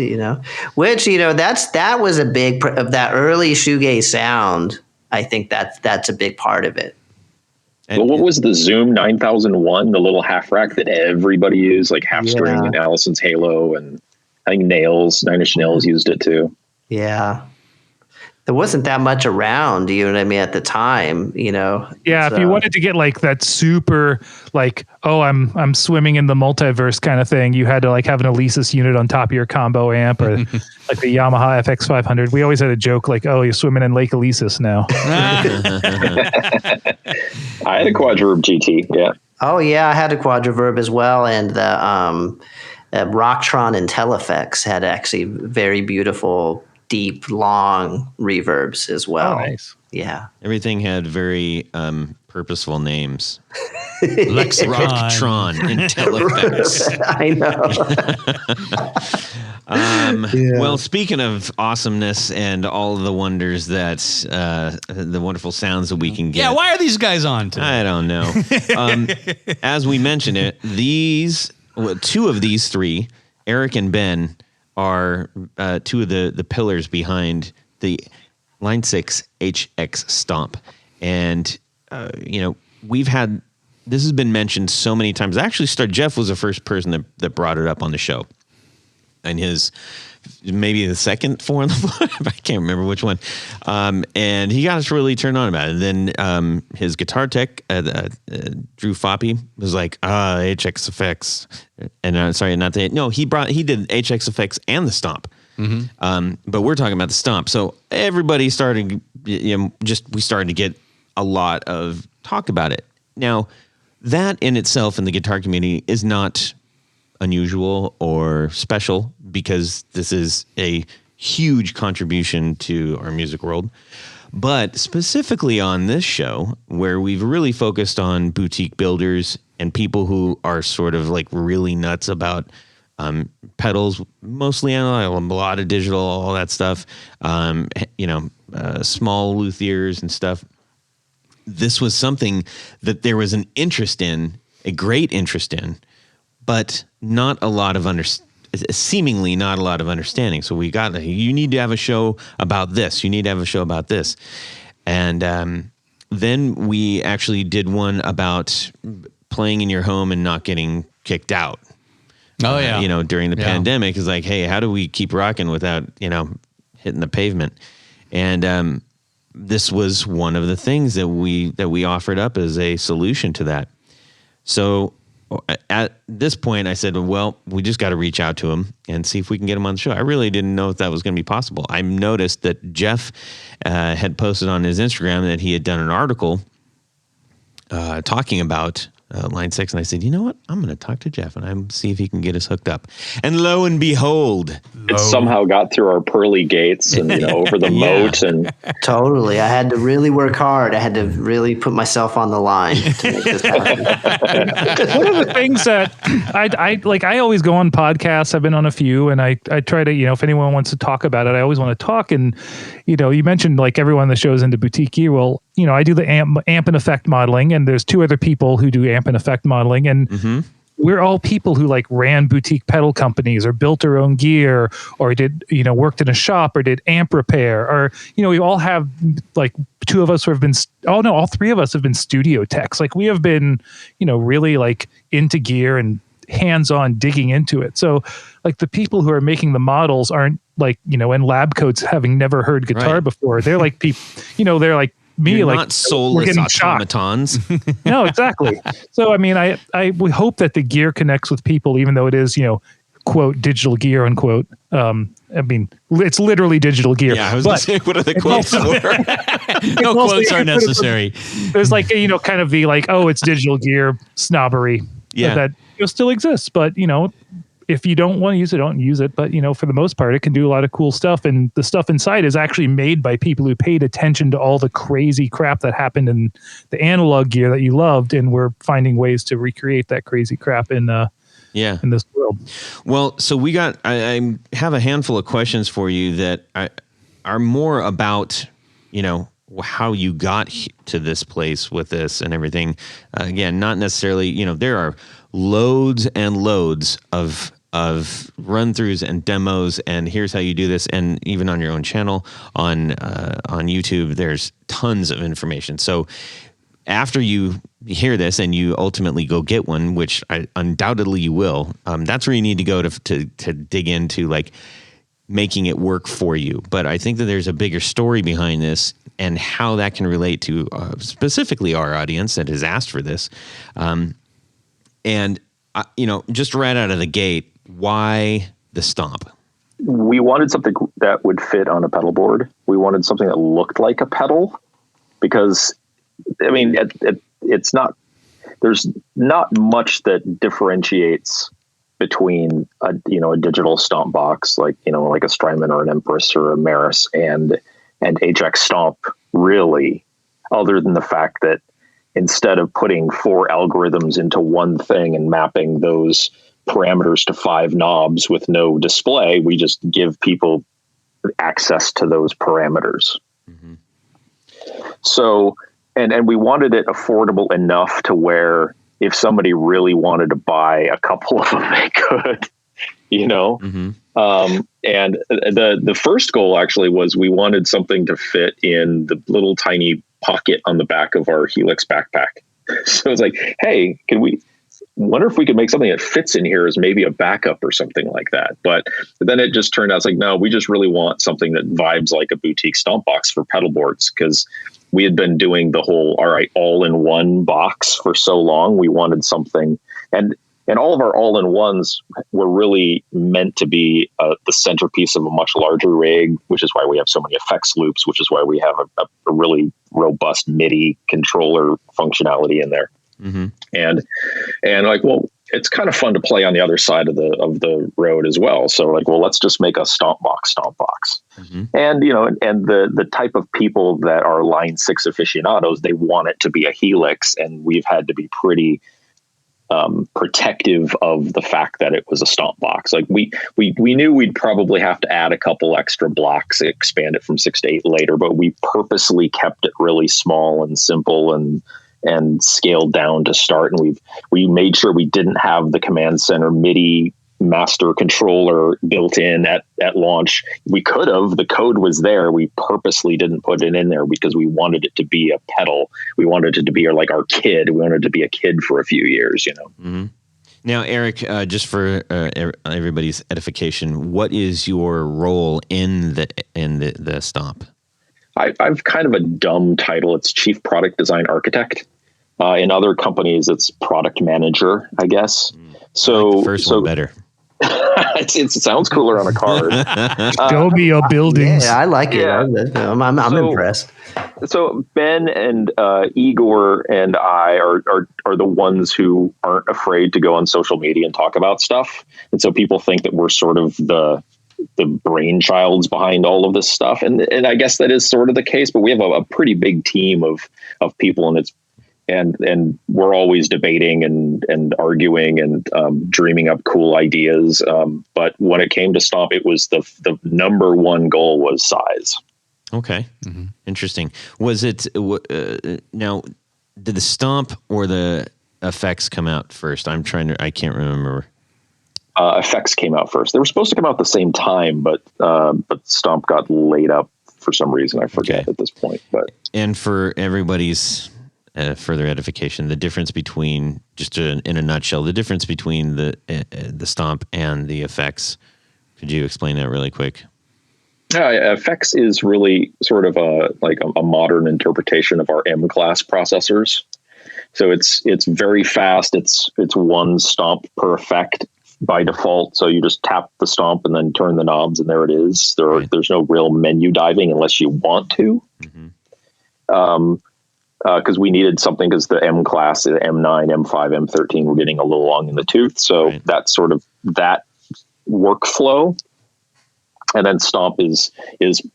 was a big of that early shoegaze sound. I think that's a big part of it. Well, what was the Zoom 9001, the little half rack that everybody used, like half string and Allison's Halo, and I think Nine Inch Nails used it too. Yeah. There wasn't that much around, you know what I mean, at the time, Yeah, so. If you wanted to get like that super, like, I'm swimming in the multiverse kind of thing, you had to like have an Alesis unit on top of your combo amp, or like the Yamaha FX 500. We always had a joke like, you're swimming in Lake Alesis now. I had a Quadreverb GT, yeah. Oh yeah, I had a Quadreverb as well, and the Rocktron and Teleflex had actually very beautiful, deep, long reverbs as well. Oh, nice. Yeah. Everything had very purposeful names. Rocktron and Teleflex. I know. Well, speaking of awesomeness and all the wonders that the wonderful sounds that we can get. Yeah, why are these guys on today? I don't know. As we mentioned it, two of these three, Eric and Ben, are two of the pillars behind the Line 6 HX Stomp. And, we've had, this has been mentioned so many times. Actually, Jeff was the first person that brought it up on the show. And maybe the second 4 on the floor, I can't remember which one. And he got us really turned on about it. And then his guitar tech, Drew Foppy, was like, HX Effects. And he did HX Effects and the Stomp. But we're talking about the Stomp. So everybody started, we started to get a lot of talk about it. Now, that in itself in the guitar community is not unusual or special, because this is a huge contribution to our music world. But specifically on this show, where we've really focused on boutique builders and people who are sort of like really nuts about pedals, mostly analog, a lot of digital, all that stuff, small luthiers and stuff. This was something that there was an interest in, a great interest in, but not a lot of seemingly not a lot of understanding. So you need to have a show about this. You need to have a show about this. And then we actually did one about playing in your home and not getting kicked out. Oh, yeah. During the pandemic, is like, hey, how do we keep rocking without, hitting the pavement? And this was one of the things that we offered up as a solution to that. So at this point, I said, well, we just got to reach out to him and see if we can get him on the show. I really didn't know if that was going to be possible. I noticed that Jeff had posted on his Instagram that he had done an article talking about Line 6, and I said, you know what? I'm going to talk to Jeff and see if he can get us hooked up. And lo and behold, it somehow got through our pearly gates and over the moat. And totally, I had to really work hard. I had to really put myself on the line to make this happen. One of the things that I always go on podcasts. I've been on a few, and I try to, if anyone wants to talk about it, I always want to talk. And you mentioned like everyone on the show is into boutique gear. Well, I do the amp and effect modeling, and there's two other people who do amp and effect modeling, and we're all people who like ran boutique pedal companies or built their own gear or did, worked in a shop or did amp repair, or, we all have like two of us who have been, all three of us have been studio techs. Like we have been, really like into gear and hands-on digging into it. So like the people who are making the models aren't like, in lab coats having never heard guitar before. They're like people, they're like, me, you're like not soulless automatons. No, exactly. So, we hope that the gear connects with people, even though it is, quote, digital gear, unquote. It's literally digital gear. Yeah, I was going to say, what are the quotes for? No quotes are necessary. There's like, kind of the like, oh, it's digital gear snobbery that still exists. But, if you don't want to use it, don't use it. But, for the most part, it can do a lot of cool stuff. And the stuff inside is actually made by people who paid attention to all the crazy crap that happened in the analog gear that you loved. And we're finding ways to recreate that crazy crap in this world. Well, so I have a handful of questions for you that are more about, how you got to this place with this and everything. Again, not necessarily, there are loads and loads of run-throughs and demos, and here's how you do this. And even on your own channel on YouTube, there's tons of information. So after you hear this and you ultimately go get one, which undoubtedly you will, that's where you need to go to dig into like making it work for you. But I think that there's a bigger story behind this and how that can relate to specifically our audience that has asked for this. Just right out of the gate, why the Stomp? We wanted something that would fit on a pedal board. We wanted something that looked like a pedal, because it's not, there's not much that differentiates between a digital Stomp box, like a Strymon or an Empress or a Maris and HX Stomp, really, other than the fact that instead of putting 4 algorithms into one thing and mapping those parameters to 5 knobs with no display, we just give people access to those parameters. Mm-hmm. So, and we wanted it affordable enough to where if somebody really wanted to buy a couple of them, they could, Mm-hmm. And the first goal actually was we wanted something to fit in the little tiny pocket on the back of our Helix backpack. So it's like, hey, wonder if we could make something that fits in here as maybe a backup or something like that. But then it just turned out it's like, no, we just really want something that vibes like a boutique Stomp box for pedal boards, because we had been doing the whole, all in one box for so long. We wanted something, and And all of our all-in-ones were really meant to be the centerpiece of a much larger rig, which is why we have so many effects loops, which is why we have a really robust MIDI controller functionality in there. Mm-hmm. And like, well, it's kind of fun to play on the other side of the road as well. So like, well, let's just make a stomp box. Mm-hmm. And, and the type of people that are Line 6 aficionados, they want it to be a Helix, and we've had to be pretty protective of the fact that it was a stomp box. Like we knew we'd probably have to add a couple extra blocks, expand it from 6 to 8 later, but we purposely kept it really small and simple and scaled down to start. And we made sure we didn't have the command center MIDI master controller built in at launch. We could have. The code was there. We purposely didn't put it in there because we wanted it to be a pedal. We wanted it to be like our kid. We wanted it to be a kid for a few years, Mm-hmm. Now, Eric, just for everybody's edification, what is your role in the Stomp? I've kind of a dumb title. It's Chief Product Design Architect. In other companies, it's Product Manager, I guess. So I like the first one better. It sounds cooler on a card. Show me your buildings. Yeah, I like it. Yeah. I'm impressed. So Ben and Igor and I are the ones who aren't afraid to go on social media and talk about stuff. And so people think that we're sort of the brainchilds behind all of this stuff. And I guess that is sort of the case, but we have a pretty big team of people, and we're always debating and arguing and dreaming up cool ideas. But when it came to Stomp, it was the number one goal was size. Okay. Mm-hmm. Interesting. Was it now, did the Stomp or the effects come out first? I can't remember. Effects came out first. They were supposed to come out at the same time, but Stomp got laid up for some reason. I forget at this point. But and for everybody's further edification, the difference between, just in a nutshell, the difference between the Stomp and the effects. Could you explain that really quick? Effects is really sort of a modern interpretation of our M-class processors. So it's very fast. It's one stomp per effect by default. So you just tap the stomp and then turn the knobs, and there it is. There's no real menu diving unless you want to. Mm-hmm. Because we needed something, because the M class, the M9, M5, M13 were getting a little long in the tooth. So that's sort of that workflow. And then Stomp is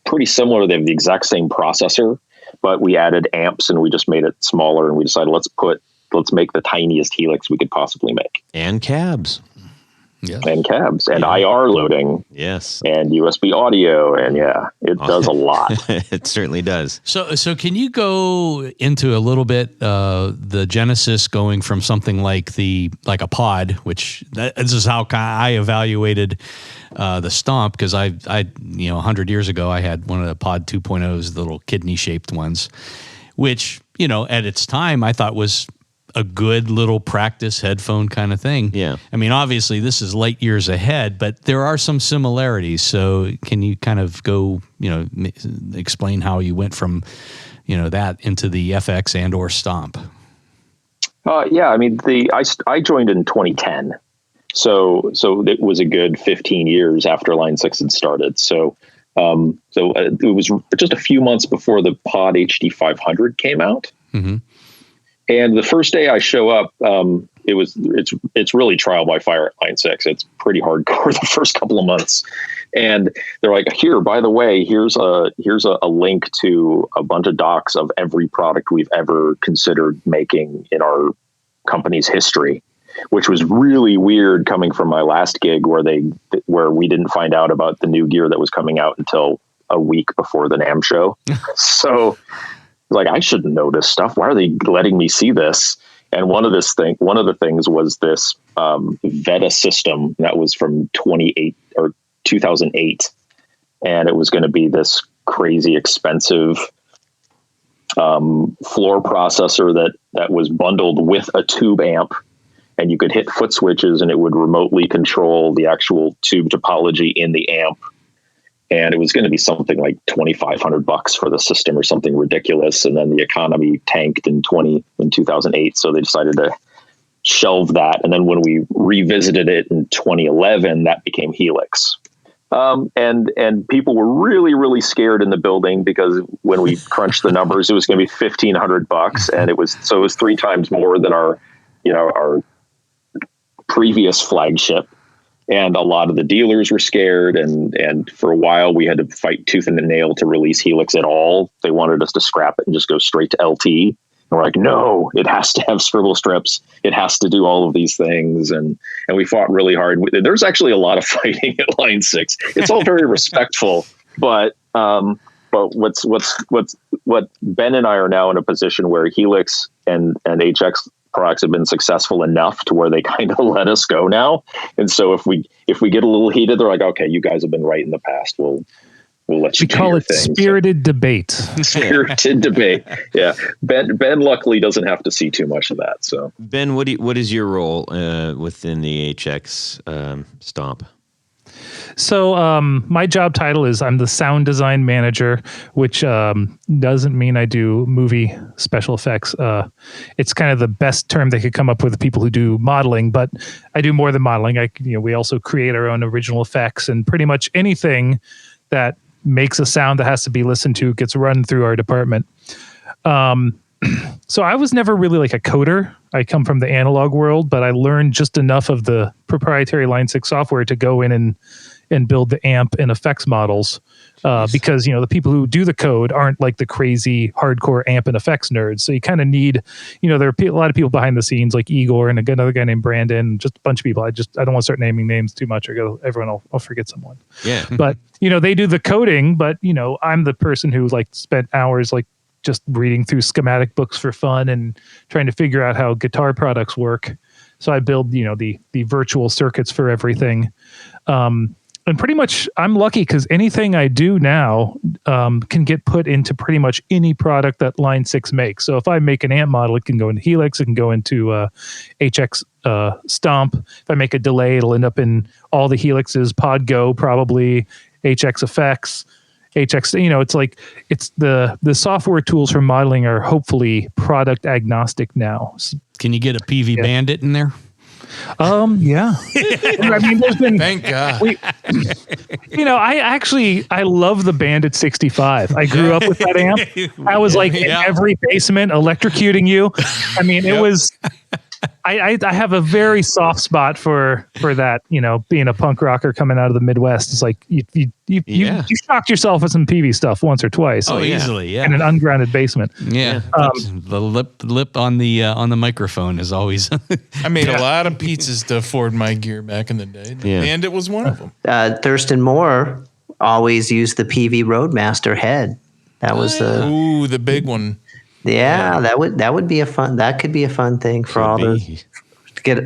pretty similar. They have the exact same processor, but we added amps and we just made it smaller, and we decided let's make the tiniest Helix we could possibly make. And cabs. Yes. And cabs and IR loading. Yes. And USB audio. And it does a lot. It certainly does. So can you go into a little bit the genesis going from something like a pod, which this is how I evaluated the Stomp, because I 100 years ago I had one of the Pod 2.0s, the little kidney shaped ones, which at its time I thought was a good little practice headphone kind of thing. Yeah. I mean, obviously this is light years ahead, but there are some similarities. So can you kind of go, explain how you went from, that into the FX and or Stomp? Yeah. I mean, I joined in 2010. So it was a good 15 years after Line 6 had started. So it was just a few months before the Pod HD 500 came out. Mm-hmm. And the first day I show up, it's really trial by fire at Line 6. It's pretty hardcore the first couple of months. And they're like, here, by the way, here's a link to a bunch of docs of every product we've ever considered making in our company's history, which was really weird coming from my last gig where we didn't find out about the new gear that was coming out until a week before the NAMM show. So like, I shouldn't know this stuff. Why are they letting me see this? And one of the things was this Veta system that was from 2008. And it was going to be this crazy expensive floor processor that was bundled with a tube amp, and you could hit foot switches and it would remotely control the actual tube topology in the amp. And it was going to be something like $2,500 for the system or something ridiculous. And then the economy tanked in 2008. So they decided to shelved that. And then when we revisited it in 2011, that became Helix. And people were really, really scared in the building because when we crunched the numbers, it was going to be $1,500, and it was 3 times more than our previous flagship. And a lot of the dealers were scared, and for a while we had to fight tooth and nail to release Helix at all. They wanted us to scrap it and just go straight to LT. And we're like, no, it has to have scribble strips. It has to do all of these things. And we fought really hard. There's actually a lot of fighting at Line 6. It's all very respectful, but what Ben and I are now in a position where Helix and HX products have been successful enough to where they kind of let us go now. And so if we get a little heated, they're like, okay, you guys have been right in the past. We'll let you do your thing. We call it spirited debate. Spirited debate. Yeah. Ben luckily doesn't have to see too much of that. So Ben, what is your role within the HX Stomp? So my job title is I'm the sound design manager, which doesn't mean I do movie special effects. It's kind of the best term they could come up with, people who do modeling, but I do more than modeling. We also create our own original effects, and pretty much anything that makes a sound that has to be listened to gets run through our department. So I was never really like a coder. I come from the analog world, but I learned just enough of the proprietary Line 6 software to go in and build the amp and effects models. Because, the people who do the code aren't like the crazy hardcore amp and effects nerds. So you kind of need, there are a lot of people behind the scenes like Igor and another guy named Brandon, just a bunch of people. I don't want to start naming names too much or everyone will forget someone. Yeah. But, they do the coding, but, I'm the person who spent hours just reading through schematic books for fun and trying to figure out how guitar products work. So I build, the virtual circuits for everything. And pretty much I'm lucky because anything I do now can get put into pretty much any product that Line 6 makes. So if I make an amp model, it can go into Helix, it can go into HX Stomp. If I make a delay, it'll end up in all the Helixes, Pod Go probably, HX Effects. HX, it's the software tools for modeling are hopefully product agnostic now. Can you get a PV Bandit in there? Yeah. I mean, there's been. Thank God. I love the Bandit 65. I grew up with that amp. I was in every basement electrocuting you. I mean, it was. I have a very soft spot for that, being a punk rocker coming out of the Midwest. It's like you shocked yourself with some PV stuff once or twice. Easily, yeah. In an ungrounded basement. Yeah. The lip on the microphone is always. I made a lot of pizzas to afford my gear back in the day. And it was one of them. Thurston Moore always used the PV Roadmaster head. That was the big one. Yeah, that would be that could be a fun thing for all those to get,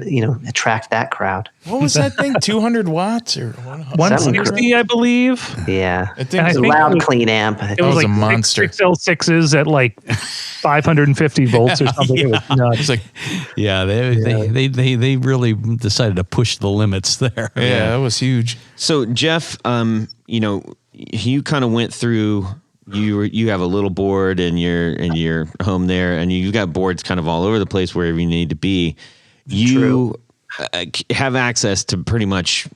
attract that crowd. What was that thing? 200 watts or 160, I believe. Yeah. I think it's a loud, clean amp. It was a monster. 6L6s at 550 volts or something. It was nuts. They really decided to push the limits there. Yeah, that was huge. So Jeff, you kind of went through. You have a little board in your home there, and you've got boards kind of all over the place wherever you need to be. You have access to pretty much,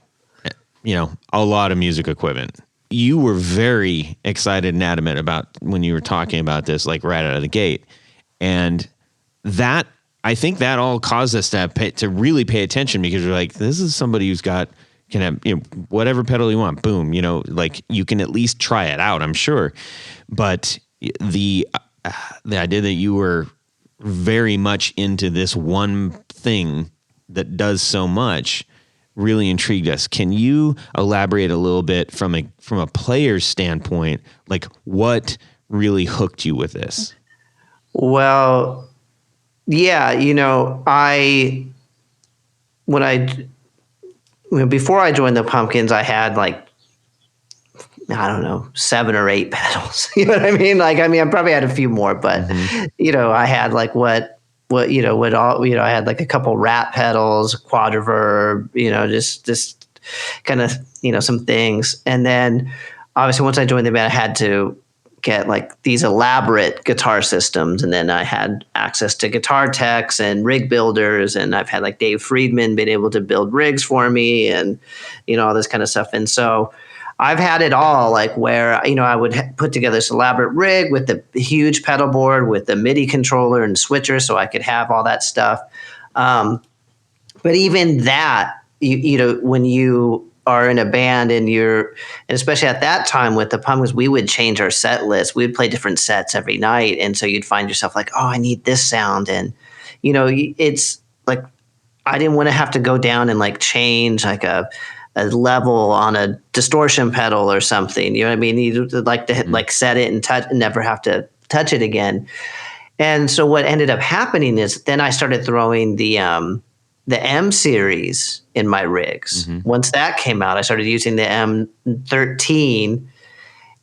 a lot of music equipment. You were very excited and adamant about when you were talking about this, right out of the gate, and that I think that all caused us to really pay attention because we're like, this is somebody who's can have whatever pedal you want, boom, you can at least try it out, I'm sure. But the idea that you were very much into this one thing that does so much really intrigued us. Can you elaborate a little bit from a player's standpoint, what really hooked you with this? Well, yeah, before I joined the Pumpkins, I had 7 or 8 pedals. You know what I mean? I probably had a few more, but I had I had a couple rat pedals, quadriverb, just kind of, some things. And then obviously once I joined the band, I had to get like these elaborate guitar systems. And then I had access to guitar techs and rig builders. And I've had like Dave Friedman been able to build rigs for me and, all this kind of stuff. And so I've had it all, like where, I would put together this elaborate rig with the huge pedal board with the MIDI controller and switcher so I could have all that stuff. But even that, when you are in a band and especially at that time with the Pumpkins, we would change our set list. We would play different sets every night. And so you'd find yourself like, oh, I need this sound. And, it's like, I didn't want to have to go down and like change like a level on a distortion pedal or something. You know what I mean? You'd like to like set it and touch and never have to touch it again. And so what ended up happening is then I started throwing the M series in my rigs. Mm-hmm. Once that came out, I started using the M13.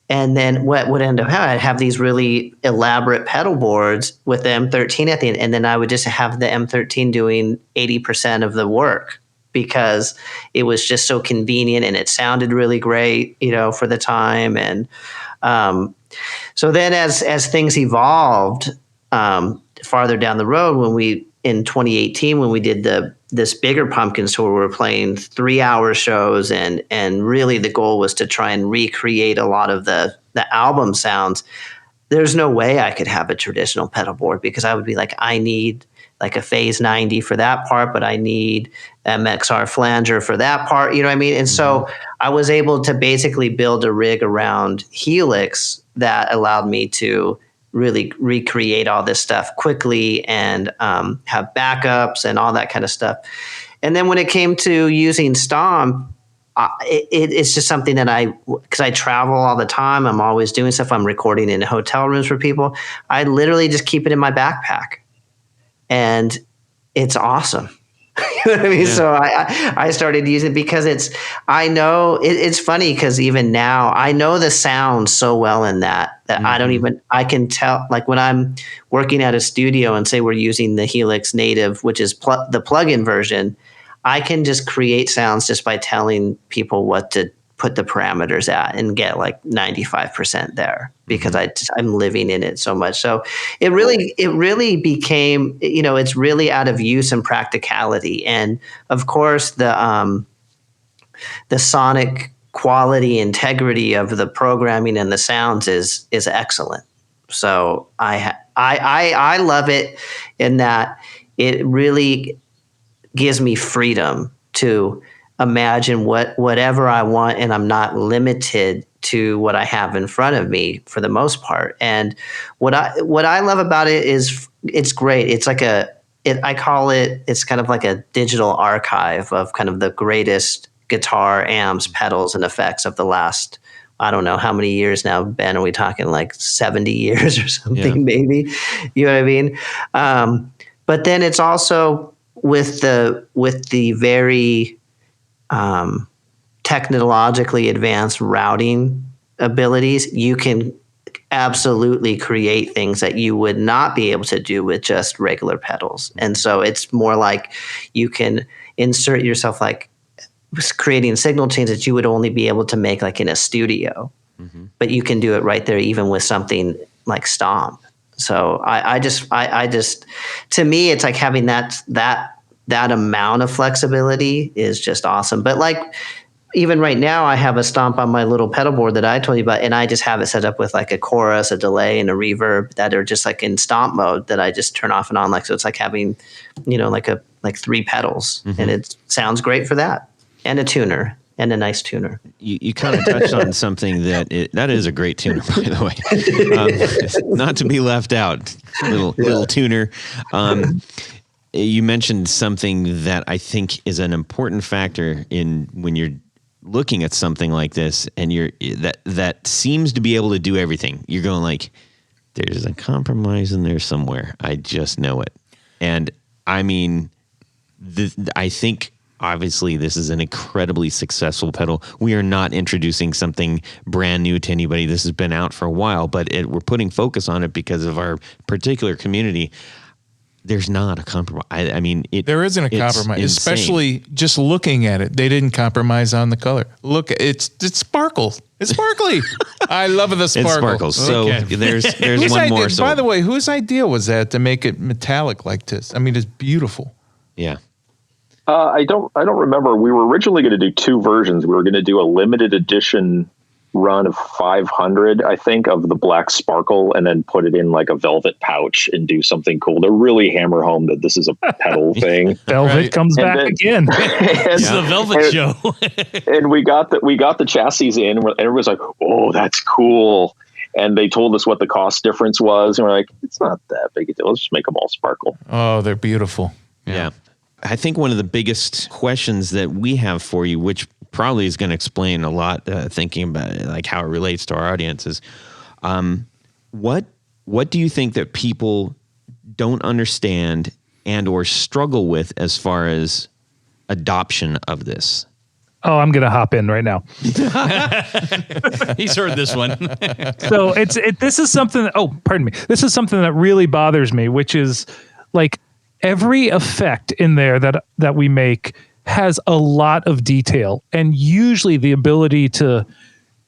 And then what would end up happening, I'd have these really elaborate pedal boards with the M13 at the end. And then I would just have the M13 doing 80% of the work because it was just so convenient and it sounded really great, for the time. And so then as things evolved farther down the road, in 2018, when we did this bigger Pumpkins tour, we were playing 3-hour shows, and really the goal was to try and recreate a lot of the album sounds. There's no way I could have a traditional pedal board because I would be like, I need like a Phase 90 for that part, but I need MXR flanger for that part. You know what I mean? And so I was able to basically build a rig around Helix that allowed me to really recreate all this stuff quickly and have backups and all that kind of stuff. And then when it came to using Stomp, it's just something that because I travel all the time, I'm always doing stuff. I'm recording in hotel rooms for people. I literally just keep it in my backpack. And it's awesome. You know what I mean? Yeah. So I started using it because it's funny because even now I know the sound so well in that I can tell, like when I'm working at a studio and say we're using the Helix Native, which is the plug-in version, I can just create sounds just by telling people what to put the parameters at and get like 95% there because I'm living in it so much. So it really became, it's really out of use and practicality. And of course the sonic quality, integrity of the programming and the sounds is excellent. So I love it in that it really gives me freedom to imagine whatever I want, and I'm not limited to what I have in front of me for the most part. And what I love about it is it's great. It's like I call it, it's kind of like a digital archive of kind of the greatest guitar, amps, pedals, and effects of the last, I don't know how many years now, Ben, are we talking like 70 years or something, maybe? You know what I mean? But then it's also with the very technologically advanced routing abilities, you can absolutely create things that you would not be able to do with just regular pedals. And so it's more like you can insert yourself like creating signal chains that you would only be able to make like in a studio, but you can do it right there, even with something like Stomp. So I just, to me, it's like having that amount of flexibility is just awesome. But like, even right now, I have a Stomp on my little pedal board that I told you about, and I just have it set up with like a chorus, a delay, and a reverb that are just like in Stomp mode that I just turn off and on. Like, so it's like having, like 3 pedals, and it sounds great for that, and a tuner, and a nice tuner. You kind of touched on something that is a great tuner, by the way, not to be left out. Little tuner. You mentioned something that I think is an important factor in when you're looking at something like this, and that seems to be able to do everything. You're going like, there's a compromise in there somewhere. I just know it. And I mean, I think obviously this is an incredibly successful pedal. We are not introducing something brand new to anybody. This has been out for a while, but we're putting focus on it because of our particular community. there's not a compromise. I mean, there isn't a compromise, especially just looking at it. They didn't compromise on the color. Look, it sparkles. It's sparkly. I love the sparkle. It sparkles. So there's one more. By the way, whose idea was that to make it metallic like this? I mean, it's beautiful. Yeah. I don't remember. We were originally going to do two versions. We were going to do a limited edition run of 500, I think, of the black sparkle, and then put it in like a velvet pouch and do something cool to really hammer home that this is a pedal thing. Velvet comes back again. It's the Velvet show. And we got the chassis in, and everybody's like, "Oh, that's cool." And they told us what the cost difference was, and we're like, "It's not that big a deal. Let's just make them all sparkle." Oh, they're beautiful. Yeah. I think one of the biggest questions that we have for you, which probably is going to explain a lot, thinking about it, like how it relates to our audience, is what do you think that people don't understand and or struggle with as far as adoption of this? Oh, I'm going to hop in right now. He's heard this one. So this is something. Oh, pardon me. This is something that really bothers me, which is like every effect in there that we make has a lot of detail, and usually the ability to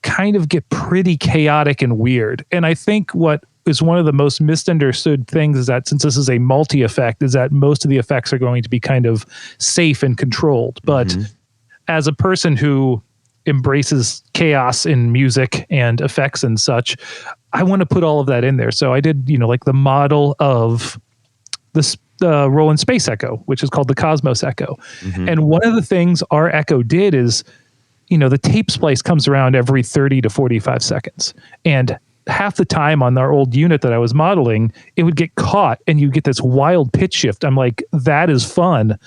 kind of get pretty chaotic and weird. And I think what is one of the most misunderstood things is that since this is a multi-effect, is that most of the effects are going to be kind of safe and controlled. But as a person who embraces chaos in music and effects and such, I want to put all of that in there. So I did, like the model of this Roland Space Echo, which is called the Cosmos Echo. And one of the things our Echo did is, the tape splice comes around every 30 to 45 seconds. And half the time on our old unit that I was modeling, it would get caught and you get this wild pitch shift. I'm like, that is fun.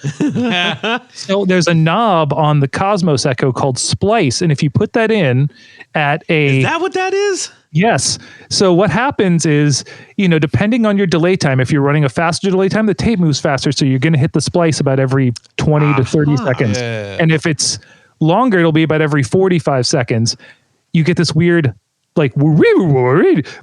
So there's a knob on the Cosmos Echo called Splice. And if you put that in at Is that what that is? Yes. So what happens is, depending on your delay time, if you're running a faster delay time, the tape moves faster. So you're going to hit the splice about every 20 to 30 seconds. Yeah. And if it's longer, it'll be about every 45 seconds. You get this weird, like,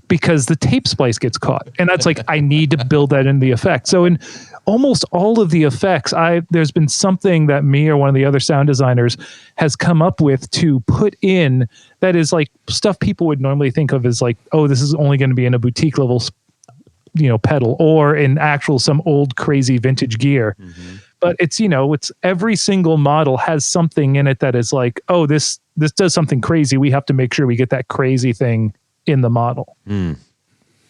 because the tape splice gets caught. And that's like, I need to build that in the effect. So in almost all of the effects, there's been something that me or one of the other sound designers has come up with to put in that is like stuff people would normally think of as like, oh, this is only going to be in a boutique level, pedal, or in actual some old crazy vintage gear. But it's, it's every single model has something in it that is like, oh, this does something crazy. We have to make sure we get that crazy thing in the model.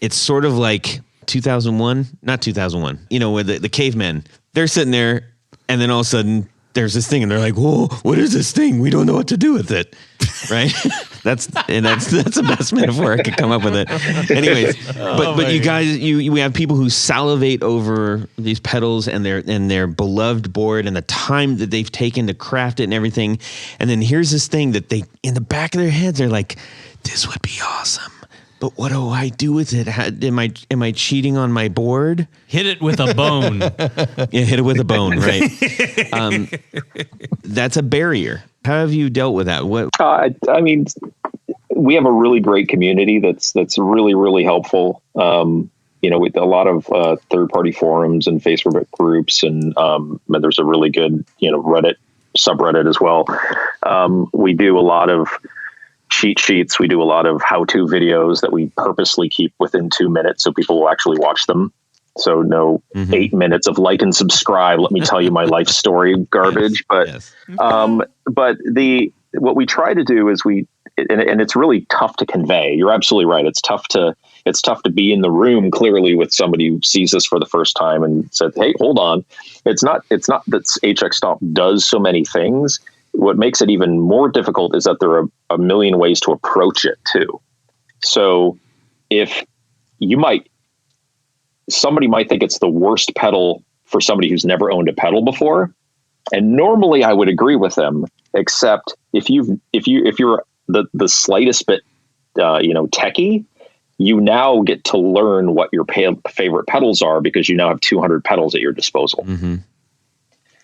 It's sort of like 2001, not 2001, with the cavemen. They're sitting there, and then all of a sudden there's this thing, and they're like, whoa, what is this thing? We don't know what to do with it. Right? That's the best metaphor I could come up with it. Anyways, but you guys, we have people who salivate over these pedals and their beloved board and the time that they've taken to craft it and everything. And then here's this thing that they, in the back of their heads, they're like, this would be awesome. But what do I do with it? Am I cheating on my board? Hit it with a bone. Yeah, hit it with a bone, right? That's a barrier. How have you dealt with that? What? I mean, we have a really great community that's really, really helpful. With a lot of third-party forums and Facebook groups, and there's a really good Reddit subreddit as well. We do a lot of cheat sheets. We do a lot of how-to videos that we purposely keep within 2 minutes so people will actually watch them. So no 8 minutes of like and subscribe. Let me tell you my life story garbage. But but what we try to do is and it's really tough to convey. You're absolutely right. It's tough to be in the room clearly with somebody who sees this for the first time and said, "Hey, hold on." It's not that HX Stomp does so many things. What makes it even more difficult is that there are a million ways to approach it too. So if somebody might think it's the worst pedal for somebody who's never owned a pedal before. And normally I would agree with them, except if you're the slightest bit, techie, you now get to learn what your favorite pedals are because you now have 200 pedals at your disposal.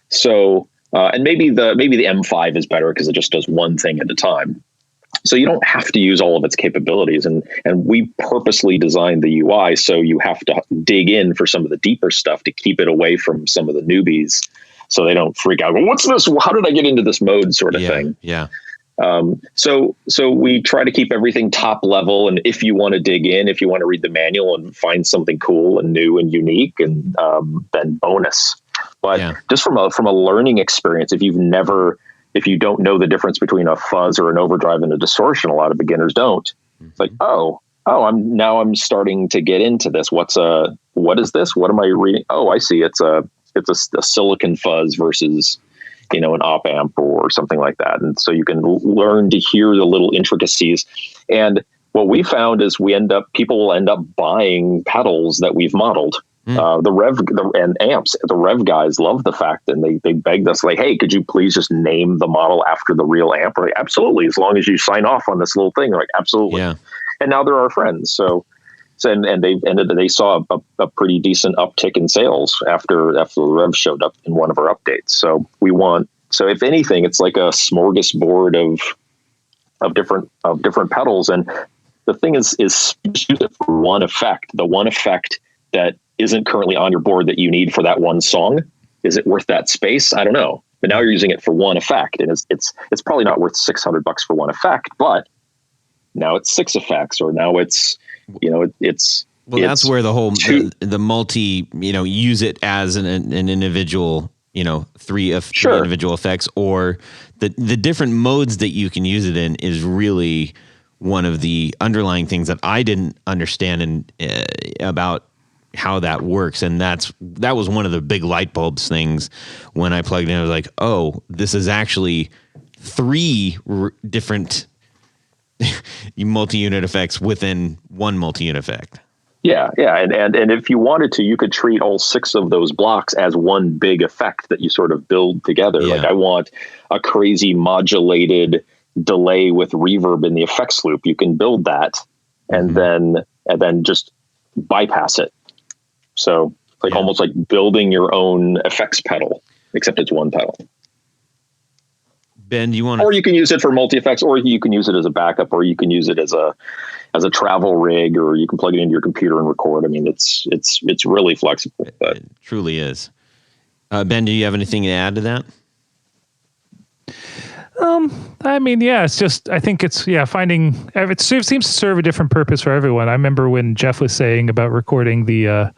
So, and maybe the M5 is better because it just does one thing at a time. So you don't have to use all of its capabilities. And we purposely designed the UI so you have to dig in for some of the deeper stuff to keep it away from some of the newbies, so they don't freak out. Well, what's this? How did I get into this mode? Sort of thing. Yeah. So we try to keep everything top level. And if you want to dig in, if you want to read the manual and find something cool and new and unique, and then bonus. But just from a learning experience, if you don't know the difference between a fuzz or an overdrive and a distortion, a lot of beginners don't. It's like, I'm starting to get into this. What is this? What am I reading? Oh, I see. It's a silicon fuzz versus, an op amp or something like that. And so you can learn to hear the little intricacies. And what we found is people will end up buying pedals that we've modeled. And amps, the Rev guys love the fact, and they begged us, like, hey, could you please just name the model after the real amp? We're like, absolutely, as long as you sign off on this little thing. They're like, absolutely. Yeah. And now they're our friends. So they saw a pretty decent uptick in sales after the Rev showed up in one of our updates. So if anything, it's like a smorgasbord of different pedals. And the thing is use it for one effect. The one effect that isn't currently on your board that you need for that one song. Is it worth that space? I don't know. But now you're using it for one effect, and it's probably not worth $600 for one effect, but now it's 6 effects, or now it's, that's where the whole the multi, use it as an individual, 3 individual effects, or the different modes that you can use it in is really one of the underlying things that I didn't understand about how that works. And that was one of the big light bulbs things when I plugged in. I was like, oh, this is actually 3 different multi-unit effects within one multi-unit effect. Yeah. And if you wanted to, you could treat all 6 of those blocks as one big effect that you sort of build together. Yeah. Like, I want a crazy modulated delay with reverb in the effects loop. You can build that and then just bypass it. So almost like building your own effects pedal, except it's one pedal. Ben, do you want or you can use it for multi-effects, or you can use it as a backup, or you can use it as a travel rig, or you can plug it into your computer and record. I mean, it's really flexible. But it truly is. Ben, do you have anything to add to that? I mean, yeah, it's just, I think it's, finding, it seems to serve a different purpose for everyone. I remember when Jeff was saying about recording the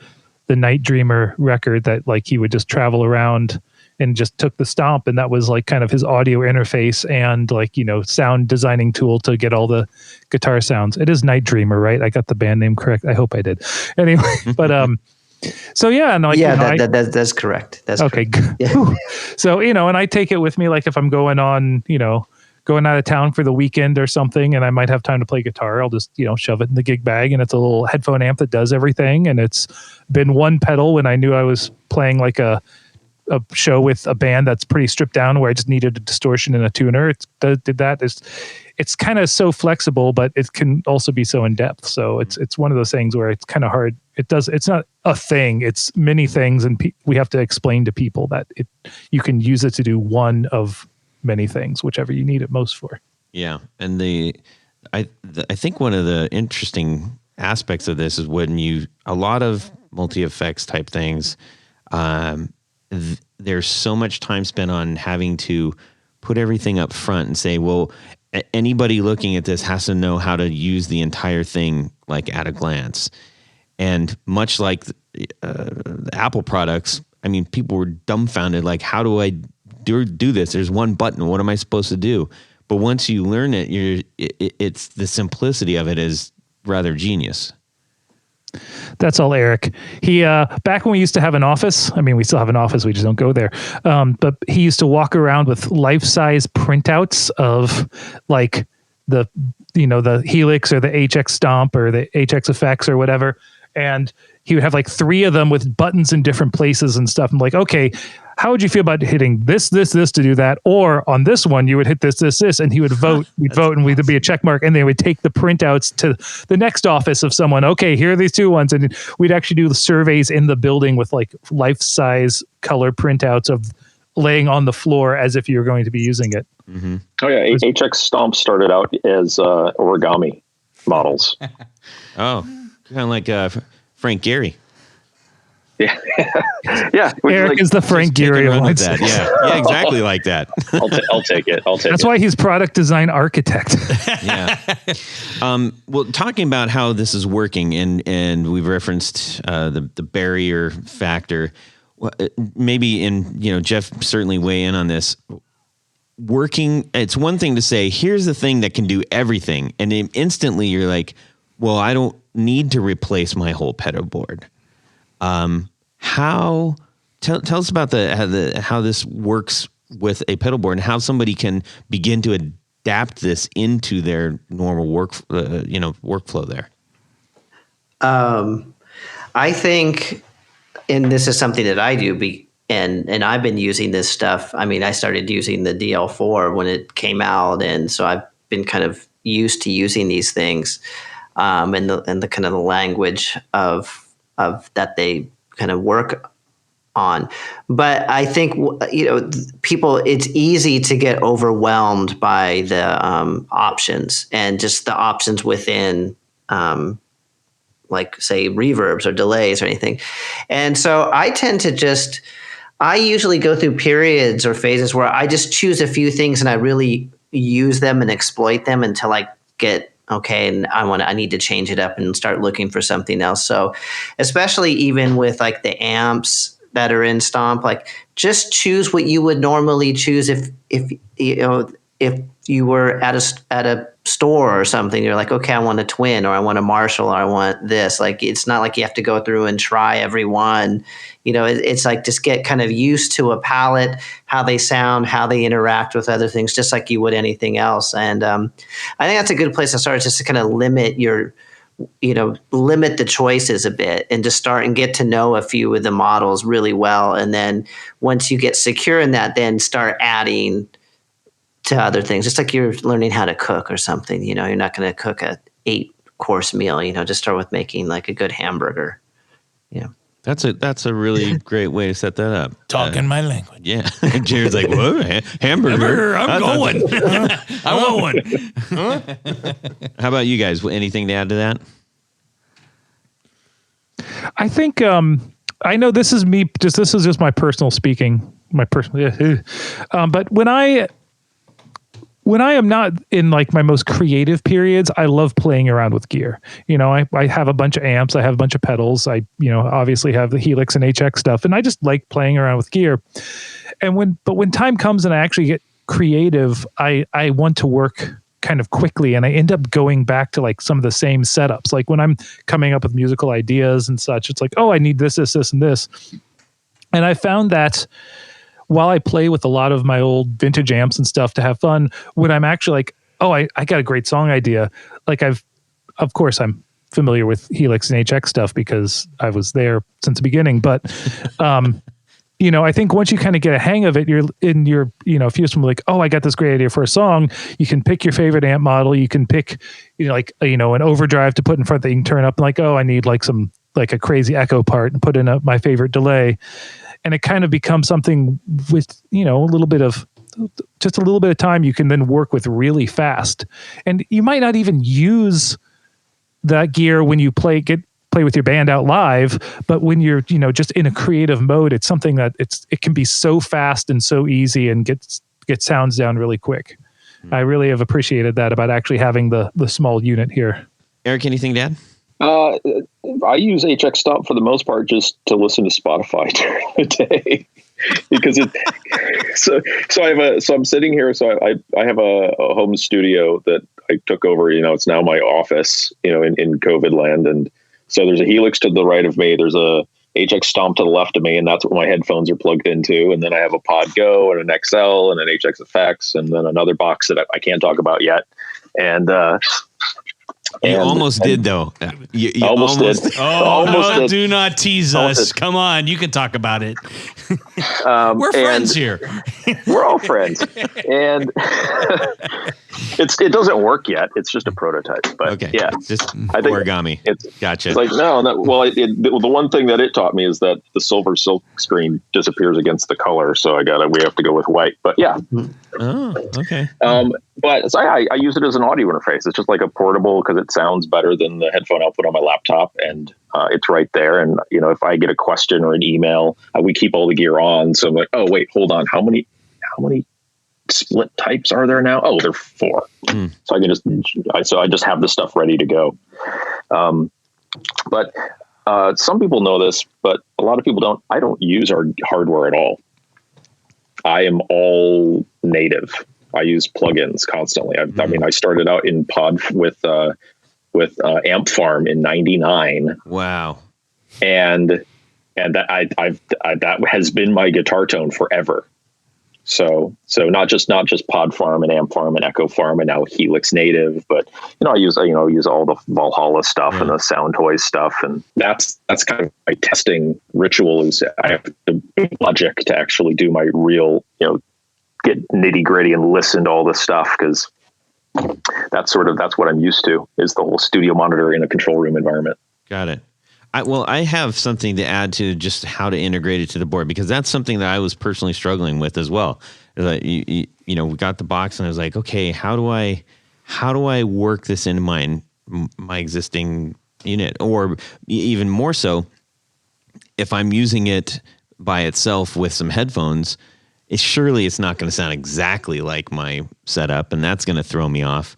Night Dreamer record, that like he would just travel around and just took the Stomp, and that was like kind of his audio interface and like, sound designing tool to get all the guitar sounds. It is Night Dreamer, right? I got the band name correct. I hope I did. Anyway, but so yeah, no, that's correct. That's okay. Correct. Yeah. So and I take it with me, like if I'm going on, going out of town for the weekend or something, and I might have time to play guitar, I'll just shove it in the gig bag, and it's a little headphone amp that does everything. And it's been one pedal when I knew I was playing like a show with a band that's pretty stripped down, where I just needed a distortion and a tuner. It's kind of so flexible, but it can also be so in depth. So it's one of those things where it's kind of hard. It's not a thing. It's many things, and we have to explain to people that you can use it to do one of many things, whichever you need it most for. Yeah, and I think one of the interesting aspects of this is when a lot of multi effects type things. There's so much time spent on having to put everything up front and say, well, anybody looking at this has to know how to use the entire thing like at a glance. And much like the Apple products, I mean, people were dumbfounded, like, how do I do this? There's one button. What am I supposed to do? But once you learn it, it's the simplicity of it is rather genius. That's all Eric. He back when we used to have an office, I mean, we still have an office, we just don't go there. But he used to walk around with life-size printouts of like the Helix or the HX Stomp or the HX Effects or whatever. And he would have like 3 of them with buttons in different places and stuff. I'm like, okay, how would you feel about hitting this to do that? Or on this one, you would hit this, and he would vote. We'd vote, and we'd be a check mark, and they would take the printouts to the next office of someone. Okay, here are these 2 ones, and we'd actually do the surveys in the building with like life-size color printouts of laying on the floor as if you were going to be using it. Mm-hmm. Oh yeah, HX Stomp started out as origami models. Oh, kind of like Frank Gehry. Yeah. Yeah. Eric is the Frank Gehry of with that. Yeah, exactly like that. I'll take it. That's why he's product design architect. Yeah. Well, talking about how this is working, and we've referenced the barrier factor. Maybe Jeff certainly weigh in on this. Working, it's one thing to say, here's the thing that can do everything, and then instantly you're like, well, I don't need to replace my whole pedalboard. Tell us about how this works with a pedalboard and how somebody can begin to adapt this into their normal workflow there. I think, and this is something that I do, and I've been using this stuff. I mean, I started using the DL4 when it came out, and so I've been kind of used to using these things, and the kind of the language of that they kind of work on. But I think people, it's easy to get overwhelmed by the options and just the options within. Like say reverbs or delays or anything. And so I usually go through periods or phases where I just choose a few things and I really use them and exploit them until I get, okay, and I need to change it up and start looking for something else. So especially even with like the amps that are in Stomp, like just choose what you would normally choose if you were at a store or something. You're like, okay, I want a Twin, or I want a Marshall, or I want this. Like, it's not like you have to go through and try every one. It's like just get kind of used to a palette, how they sound, how they interact with other things, just like you would anything else. And I think that's a good place to start, just to kind of limit the choices a bit and just start and get to know a few of the models really well. And then once you get secure in that, then start adding to other things, just like you're learning how to cook or something. You're not going to cook a 8-course meal. Just start with making like a good hamburger. That's a really great way to set that up. Talking my language. Yeah, Jared's like, what? Hamburger? I'm going. I want one. How about you guys? Anything to add to that? I think I know this is me. This is just my personal speaking. But when I am not in like my most creative periods, I love playing around with gear. I have a bunch of amps, I have a bunch of pedals. I, obviously have the Helix and HX stuff, and I just like playing around with gear. But when time comes and I actually get creative, I want to work kind of quickly, and I end up going back to like some of the same setups. Like when I'm coming up with musical ideas and such, it's like, oh, I need this, and this. And I found that while I play with a lot of my old vintage amps and stuff to have fun, when I'm actually like, oh, I got a great song idea. Like of course I'm familiar with Helix and HX stuff because I was there since the beginning. But, I think once you kind of get a hang of it, if you're like, oh, I got this great idea for a song, you can pick your favorite amp model. You can pick, an overdrive to put in front that you can turn up, like, oh, I need like a crazy echo part, and put in my favorite delay. And it kind of becomes something with, a little bit of time you can then work with really fast. And you might not even use that gear when you play with your band out live, but when you're, just in a creative mode, it's something that it can be so fast and so easy and get sounds down really quick. I really have appreciated that about actually having the small unit here. Eric, anything to add? I use HX Stomp for the most part just to listen to Spotify during the day because I'm sitting here. So I have a home studio that I took over, it's now my office, in COVID land. And so there's a Helix to the right of me. There's a HX Stomp to the left of me, and that's what my headphones are plugged into. And then I have a Pod Go and an XL and an HX Effects, and then another box that I can't talk about yet. And, you almost did, though. You almost did. Oh, no, do not tease us. Come on, you can talk about it. We're friends here. We're all friends. And It doesn't work yet. It's just a prototype. But Okay. yeah, It's just I think origami. Gotcha. It's like, no. The one thing that it taught me is that the silver silk screen disappears against the color. So we have to go with white. But yeah. Oh, okay. But so I use it as an audio interface. It's just like a portable because it sounds better than the headphone output on my laptop. And it's right there. And, if I get a question or an email, we keep all the gear on. So I'm like, oh, wait, hold on. How many split types are there now? Oh, there are 4. So I just have the stuff ready to go. But some people know this, but a lot of people don't. I don't use our hardware at all. I am all native. I use plugins constantly. I mean, I started out in pod with Amp Farm in '99. Wow. And that that has been my guitar tone forever. So not just Pod Farm and Amp Farm and Echo Farm and now Helix Native, but I use all the Valhalla stuff and the Sound Toys stuff, and that's kind of my testing ritual. Is I have the Logic to actually do my real get nitty gritty and listen to all this stuff, because that's what I'm used to, is the whole studio monitor in a control room environment. Got it. I have something to add to just how to integrate it to the board, because that's something that I was personally struggling with as well. Like, we got the box and I was like, okay, how do I work this into my existing unit? Or even more so, if I'm using it by itself with some headphones, surely it's not going to sound exactly like my setup, and that's going to throw me off.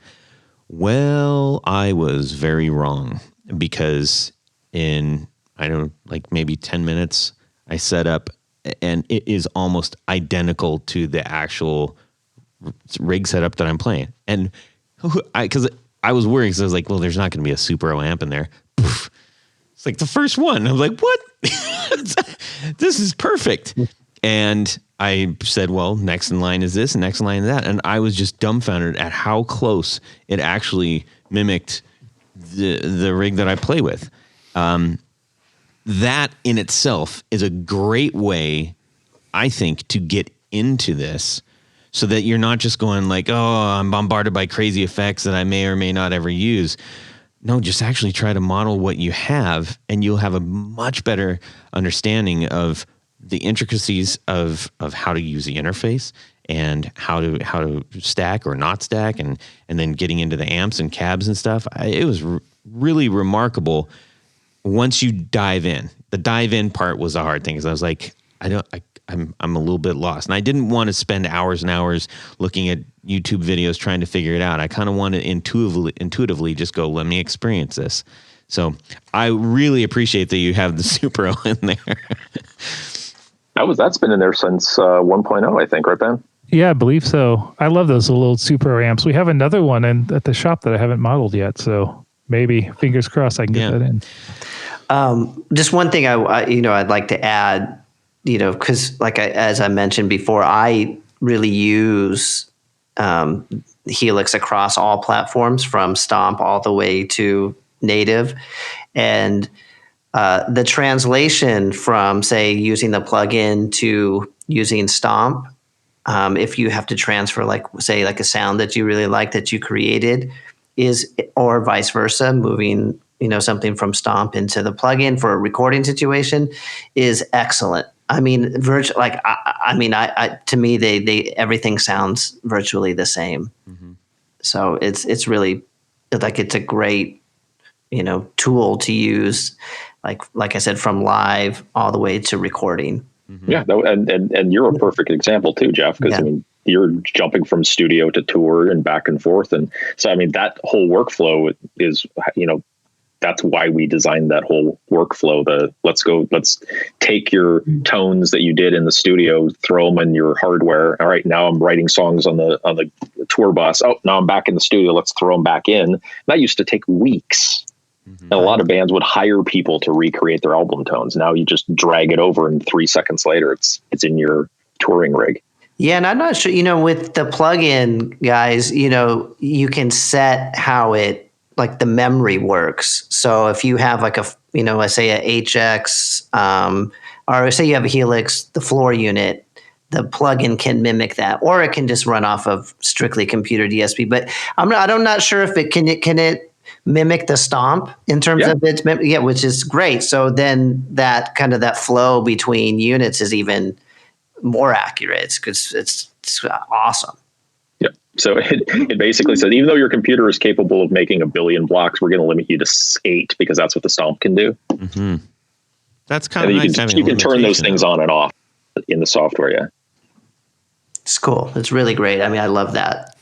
Well, I was very wrong, because in, maybe 10 minutes, I set up, and it is almost identical to the actual rig setup that I'm playing. And because I was worried, because I was like, well, there's not going to be a Super O amp in there. Poof. It's like the first one. I was like, what? This is perfect. And I said, well, next in line is this, and next in line is that. And I was just dumbfounded at how close it actually mimicked the rig that I play with. That in itself is a great way, I think, to get into this, so that you're not just going like, oh, I'm bombarded by crazy effects that I may or may not ever use. No, just actually try to model what you have, and you'll have a much better understanding of the intricacies of how to use the interface, and how to stack or not stack, and then getting into the amps and cabs and stuff. It was really remarkable. Once you dive in, the dive in part was the hard thing, because I was like, I'm a little bit lost, and I didn't want to spend hours and hours looking at YouTube videos trying to figure it out. I kind of wanted intuitively just go, let me experience this. So I really appreciate that you have the Super O in there. That's been in there since 1.0, I think, right, Ben? Yeah, I believe so. I love those little Super amps. We have another one at the shop that I haven't modeled yet, so maybe, fingers crossed, I can get that in. Just one thing I'd like to add, because as I mentioned before, I really use Helix across all platforms, from Stomp all the way to native. And the translation from, say, using the plugin to using Stomp, if you have to transfer, say a sound that you really like that you created, or vice versa, moving something from Stomp into the plugin for a recording situation, is excellent. I mean, to me, they everything sounds virtually the same. Mm-hmm. So it's really it's a great tool to use, like I said, from live all the way to recording. Mm-hmm. Yeah, and you're a perfect example too, Jeff, because you're jumping from studio to tour and back and forth, and so that whole workflow is that's why we designed that whole workflow. Let's take your tones that you did in the studio, throw them in your hardware. All right, now I'm writing songs on the tour bus. Oh, now I'm back in the studio. Let's throw them back in. That used to take weeks. Mm-hmm. And a lot of bands would hire people to recreate their album tones. Now you just drag it over, and 3 seconds later, it's in your touring rig. Yeah, and I'm not sure, with the plugin, guys, you can set how it, the memory works. So if you have let's say a HX, or say you have a Helix, the floor unit, the plugin can mimic that, or it can just run off of strictly computer DSP. But I'm not sure if it can mimic the Stomp in terms of its which is great. So then that kind of that flow between units is even more accurate. It's awesome. Yeah. So it basically says, even though your computer is capable of making 1 billion blocks, we're going to limit you to 8 because that's what the Stomp can do. Mm-hmm. That's kind of nice. You can turn those things on and off in the software. Yeah. It's cool. It's really great. I mean, I love that.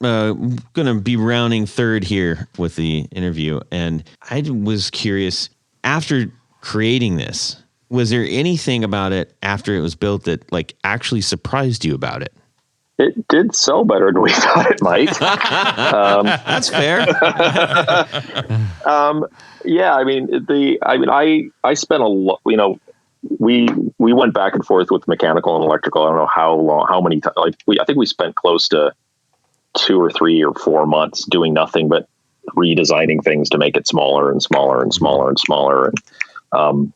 Going to be rounding third here with the interview. And I was curious, after creating this, was there anything about it after it was built that like actually surprised you about it? It did sell better than we thought it might. That's fair. Yeah, I spent a lot. We went back and forth with mechanical and electrical. I don't know how many times. I think we spent close to 2 or 3 or 4 months doing nothing but redesigning things to make it smaller and smaller and smaller and smaller. And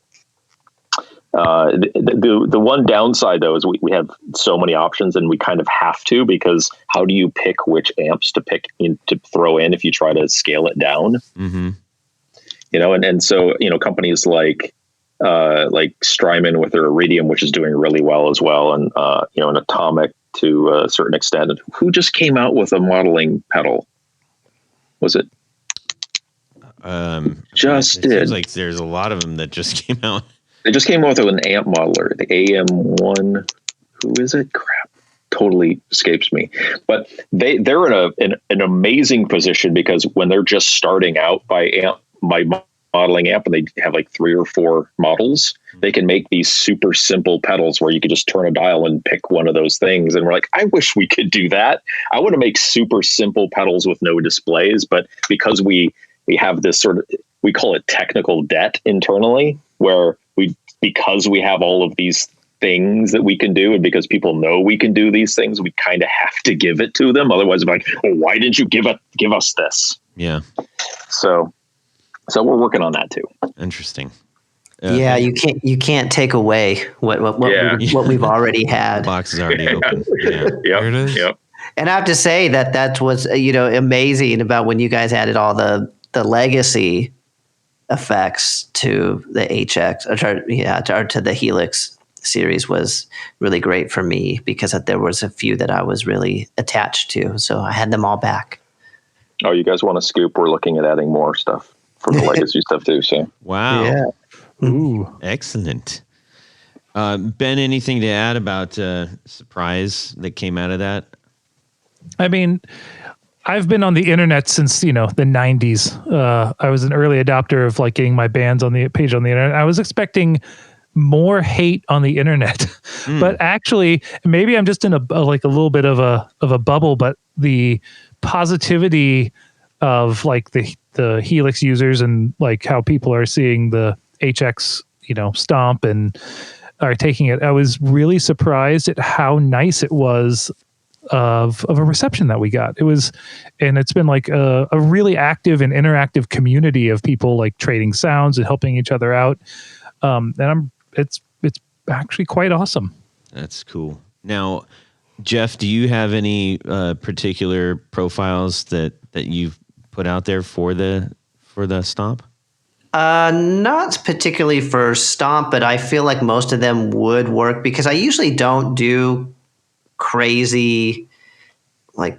the one downside though is we have so many options, and we kind of have to, because how do you pick which amps to throw in if you try to scale it down? Mm-hmm. And so companies like Strymon with their Iridium, which is doing really well as well, and an Atomic to a certain extent. Who just came out with a modeling pedal? Was it? Just did. Seems like there's a lot of them that just came out. They just came out with an amp modeler, the AM1. Who is it? Crap, totally escapes me. But they're in an amazing position, because when they're just starting out by modeling amp, and they have like 3 or 4 models, they can make these super simple pedals where you could just turn a dial and pick one of those things. And we're like, I wish we could do that. I want to make super simple pedals with no displays, but because we have this sort of, we call it technical debt internally, where because we have all of these things that we can do, and because people know we can do these things, we kind of have to give it to them. Otherwise, I'm like, well, why didn't you give us this? Yeah. So we're working on that too. Interesting. Yeah, you can't take away what we've already had. The box is already open. Yeah. Yep. There it is. Yep. And I have to say that was amazing about when you guys added all the legacy effects to the HX, or to the Helix series, was really great for me, because there was a few that I was really attached to. So I had them all back. Oh, you guys want to scoop? We're looking at adding more stuff for the legacy stuff too. So wow. Yeah. Ooh. Excellent. Ben, anything to add about surprise that came out of that? I mean, I've been on the internet since, the 90s. I was an early adopter of getting my bands on the page on the internet. I was expecting more hate on the internet, but actually, maybe I'm just in a little bit of a bubble, but the positivity of the Helix users, and how people are seeing the HX, Stomp and are taking it. I was really surprised at how nice it was of a reception that we got. And it's been a really active and interactive community of people trading sounds and helping each other out. And it's actually quite awesome. That's cool. Now, Jeff, do you have any particular profiles that you've put out there for the Stomp? Not particularly for Stomp, but I feel like most of them would work, because I usually don't do crazy like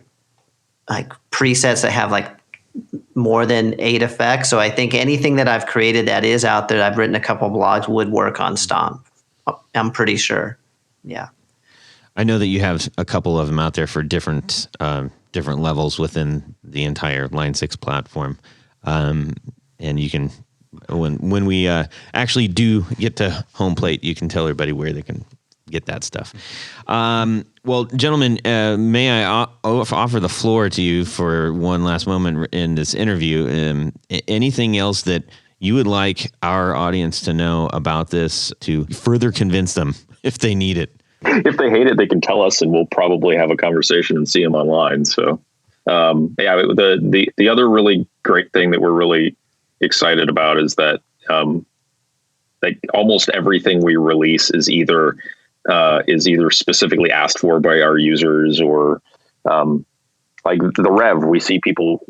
presets that have more than 8 effects. So I think anything that I've created that is out there, I've written a couple blogs, would work on Stomp. I'm pretty sure. Yeah. I know that you have a couple of them out there for different levels within the entire Line 6 platform. And you can, when we actually do get to home plate, you can tell everybody where they can get that stuff. Well, gentlemen, may I offer the floor to you for one last moment in this interview? Anything else that you would like our audience to know about this to further convince them if they need it? If they hate it, they can tell us, and we'll probably have a conversation and see them online. So, the other really great thing that we're really excited about is that almost everything we release is either is either specifically asked for by our users or like the rev. We see people,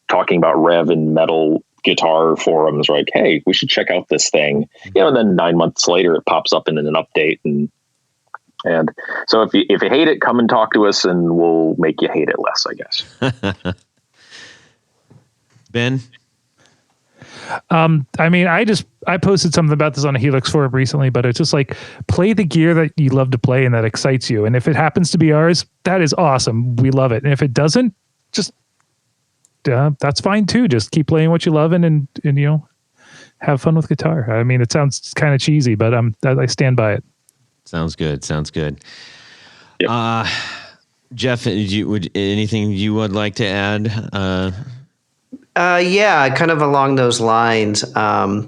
talking about rev in metal guitar forums, like, hey, we should check out this thing, and then 9 months later it pops up in an update. And so if you hate it, come and talk to us and we'll make you hate it less, I guess. Ben? I posted something about this on a Helix forum recently, but it's just like, play the gear that you love to play and that excites you. And if it happens to be ours, that is awesome. We love it. And if it doesn't, just that's fine too. Just keep playing what you love and have fun with guitar. I mean, it sounds kind of cheesy, but I stand by it. Sounds good. Yep. Jeff, anything you would like to add? Yeah, kind of along those lines. I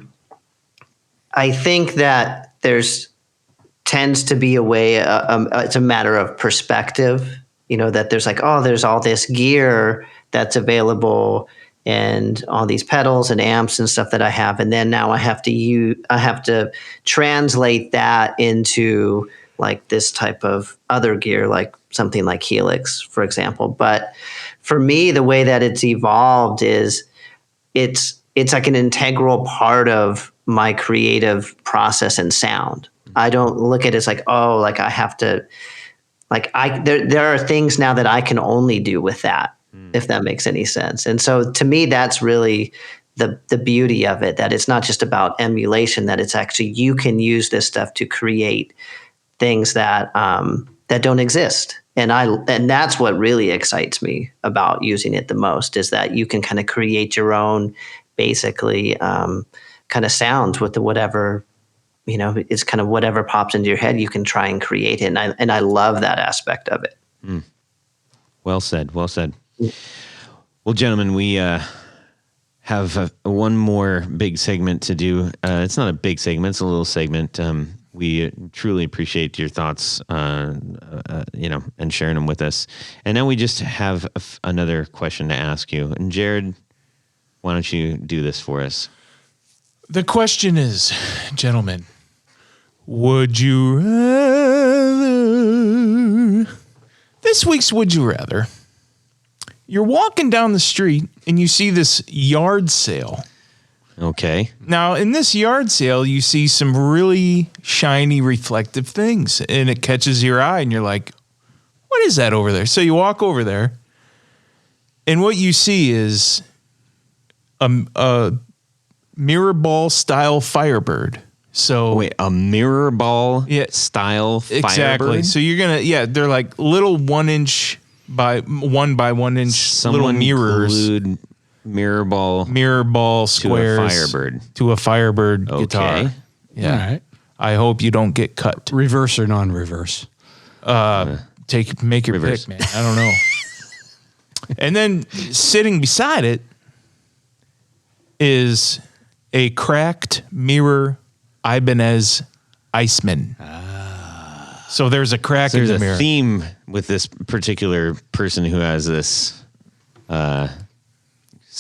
think that there's tends to be a way, it's a matter of perspective, that there's like, oh, there's all this gear that's available and all these pedals and amps and stuff that I have. And then now I have to translate that into like this type of other gear, like something like Helix, for example. But for me, the way that it's evolved is it's like an integral part of my creative process and sound. I don't look at it as like, oh, like I have to, like there are things now that I can only do with that, if that makes any sense. And so to me, that's really the beauty of it, that it's not just about emulation, that it's actually, you can use this stuff to create things that that don't exist. And that's what really excites me about using it the most, is that you can kind of create your own, basically, kind of sounds with the whatever, it's kind of whatever pops into your head, you can try and create it. And I love that aspect of it. Mm. Well said. Well, gentlemen, we have one more big segment to do. It's not a big segment; it's a little segment. We truly appreciate your thoughts, and sharing them with us. And now we just have another question to ask you. And Jared, why don't you do this for us? The question is, gentlemen, would you rather? This week's Would You Rather. You're walking down the street and you see this yard sale. Okay. Now, in this yard sale, you see some really shiny, reflective things, and it catches your eye, and you're like, what is that over there? So you walk over there, and what you see is a mirror ball style Firebird. So wait, a mirror ball style Firebird? Exactly. So you're going to, they're like little 1 inch by 1 inch little mirrors. Glued mirror ball squares to a Firebird guitar. Yeah. All right. I hope you don't get cut. Reverse or non-reverse? Make your reverse. pick, man. I don't know. And then sitting beside it is a cracked mirror Ibanez Iceman. So there's a crack in the mirror. There's a theme with this particular person who has this.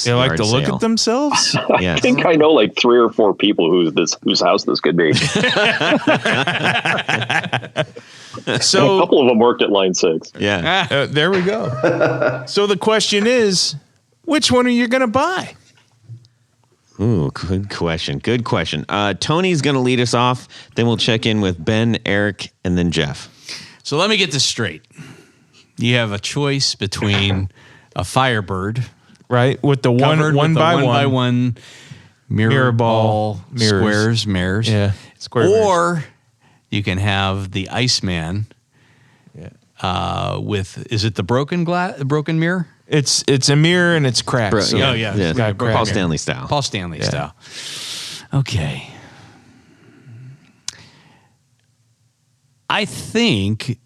They like to look at themselves? Yes. I think I know like 3 or 4 people whose house this could be. So a couple of them worked at Line 6. Yeah. There we go. So the question is, which one are you going to buy? Ooh, good question. Tony's going to lead us off. Then we'll check in with Ben, Eric, and then Jeff. So let me get this straight. You have a choice between a Firebird, right, with the one by one mirror ball mirrors. mirrors. Yeah. Or you can have the Iceman. Yeah. Is it the broken mirror? It's a mirror and it's cracked. Paul Stanley style. Paul Stanley style. Okay. I think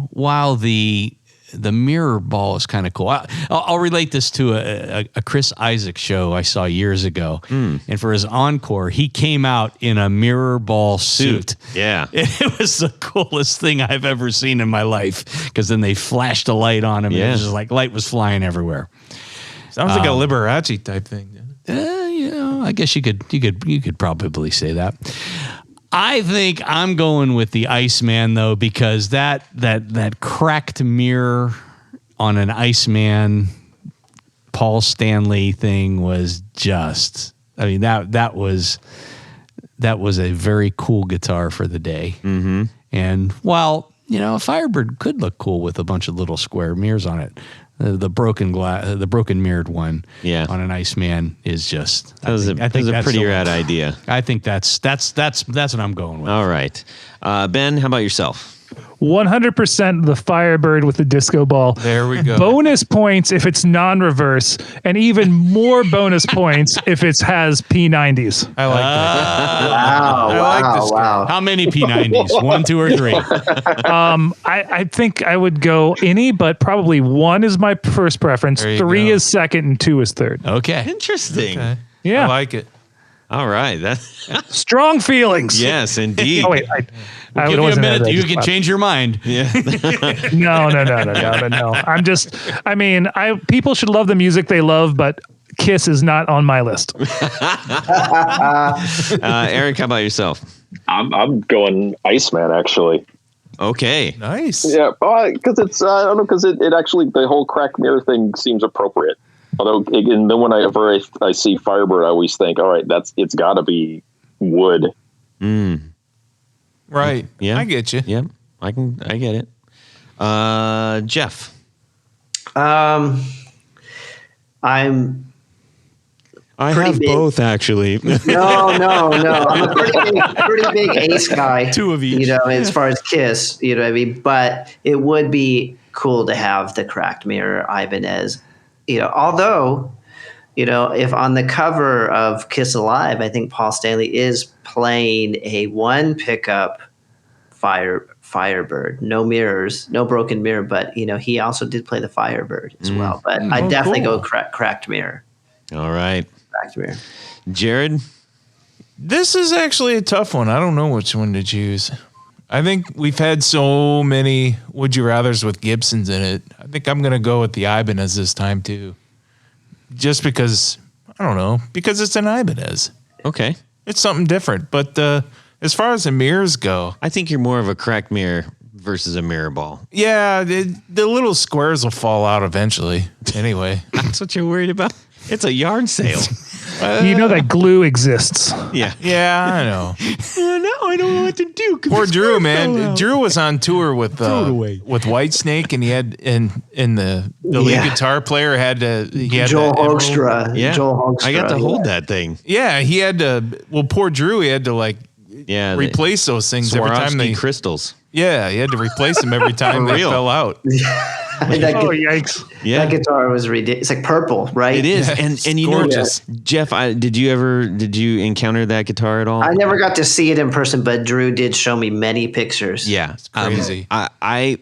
while the mirror ball is kind of cool. I'll relate this to a Chris Isaak show I saw years ago. And for his encore, he came out in a mirror ball suit. Yeah. It was the coolest thing I've ever seen in my life, because then they flashed a light on him. And it was just like light was flying everywhere. Sounds like a Liberace type thing. I guess you could probably say that. I think I'm going with the Iceman though, because that cracked mirror on an Iceman Paul Stanley thing was just. I mean that was a very cool guitar for the day. Mm-hmm. And while a Firebird could look cool with a bunch of little square mirrors on it, the broken mirrored one on an Iceman is just. That was a pretty rad idea. I think that's what I'm going with. All right, Ben, how about yourself? 100% the Firebird with the disco ball. There we go. Bonus points if it's non-reverse, and even more bonus points if it has P90s. I like that. Wow. How many P90s? 1, 2, or 3? I think I would go any, but probably 1 is my first preference. 3 is second, and 2 is third. Okay. Interesting. Okay. Yeah. I like it. All right. Strong feelings. Yes, indeed. Oh, wait. We'll give you a minute. You can change your mind. Yeah. No. People should love the music they love, but Kiss is not on my list. Eric, how about yourself? I'm going Iceman actually. Okay. Nice. Yeah, because it's I don't know, because it actually, the whole cracked mirror thing seems appropriate. Although, and then whenever I see Firebird, I always think, all right, it's got to be wood. Right. Yeah. I get you. Yeah. I get it. Jeff. I'm I pretty have big. Both actually. No. I'm a pretty big Ace guy. 2 of each. As far as Kiss, what I mean? But it would be cool to have the cracked mirror Ibanez. Although, if on the cover of Kiss Alive, I think Paul Stanley is playing a 1 pickup Firebird, no mirrors, no broken mirror, but he also did play the Firebird as well. But I'd definitely go cracked mirror. All right. Cracked mirror. Jared. This is actually a tough one. I don't know which one to choose. I think we've had so many Would You Rathers with Gibsons in it. I think I'm going to go with the Ibanez this time too. Just because, I don't know, because it's an Ibanez. Okay. It's something different. But as far as the mirrors go, I think you're more of a cracked mirror versus a mirror ball. yeah, the little squares will fall out eventually. Anyway. That's what you're worried about? It's a yard sale. You know that glue exists. Yeah. Yeah, I know. Now I don't know what to do. Poor Drew, man. Drew was on tour with Whitesnake, and he had in the lead guitar player had Joel Hoekstra. Yeah. Joel Hoekstra. I got to hold that thing. Yeah, he had to. Well, poor Drew, he had to replace those things every time Swarovski they. crystals. Yeah, he had to replace them every time they real. fell out. Yikes. Yeah. That guitar was ridiculous. It's like purple, right? It is. Yeah, and you know, gorgeous. Jeff, did you encounter that guitar at all? I never got to see it in person, but Drew did show me many pictures. Yeah. It's crazy. I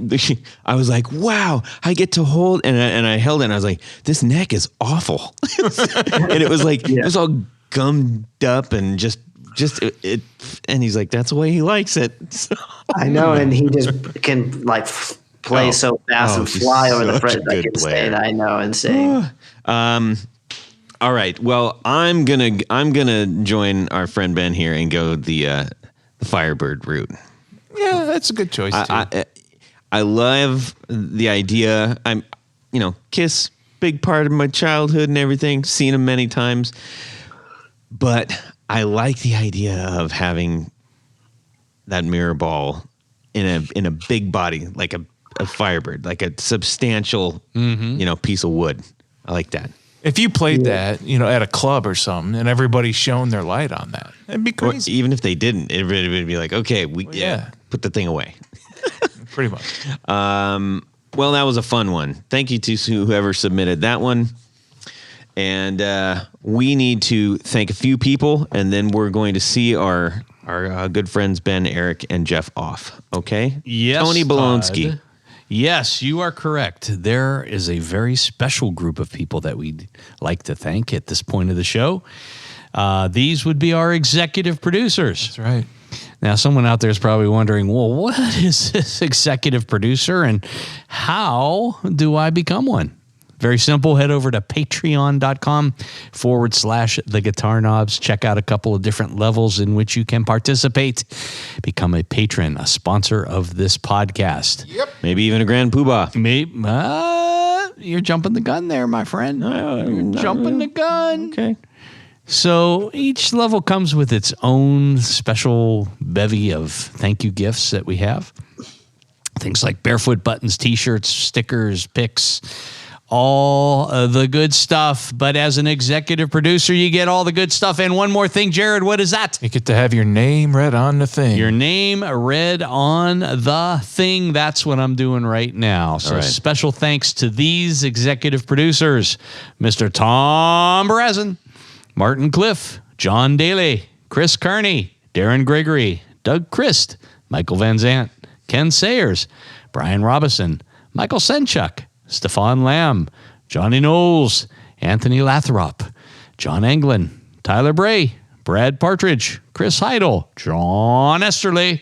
was like, wow, I get to hold, and I held it, and I was like, this neck is awful. And it was like, it was all gummed up and just it, and he's like, that's the way he likes it. So, I know, and he just can play so fast and fly over the fret. Such a good player. I know, and sing. all right. Well, I'm gonna join our friend Ben here and go the Firebird route. Yeah, that's a good choice too. I love the idea. Kiss, big part of my childhood and everything. Seen them many times, but I like the idea of having that mirror ball in a big body, like a Firebird, like a substantial, piece of wood. I like that. If you played that, at a club or something, and everybody shone their light on that, it'd be Or crazy. even if they didn't, it would be like, okay, put the thing away. Pretty much. Well, that was a fun one. Thank you to whoever submitted that one. And we need to thank a few people, and then we're going to see our good friends Ben, Eric, and Jeff off. Okay? Yes, Tony Bolonsky. Todd. Yes, you are correct. There is a very special group of people that we'd like to thank at this point of the show. These would be our executive producers. That's right. Now, someone out there is probably wondering, well, what is this executive producer and how do I become one? Very simple. Head over to patreon.com/the Guitar Knobs. Check out a couple of different levels in which you can participate. Become a patron, a sponsor of this podcast. Yep. Maybe even a grand poobah. Maybe, you're jumping the gun there, my friend. You're jumping the gun. Okay. So each level comes with its own special bevy of thank you gifts that we have. Things like barefoot buttons, t-shirts, stickers, picks, all the good stuff. But as an executive producer, you get all the good stuff. And one more thing, Jared, what is that? You get to have your name read on the thing. Your name read on the thing. That's what I'm doing right now. So special thanks to these executive producers, Mr. Tom Brazen, Martin Cliff, John Daly, Chris Kearney, Darren Gregory, Doug Christ, Michael Van Zant, Ken Sayers, Brian Robison, Michael Senchuk, Stefan Lamb, Johnny Knowles, Anthony Lathrop, John Anglin, Tyler Bray, Brad Partridge, Chris Heidel, John Esterly,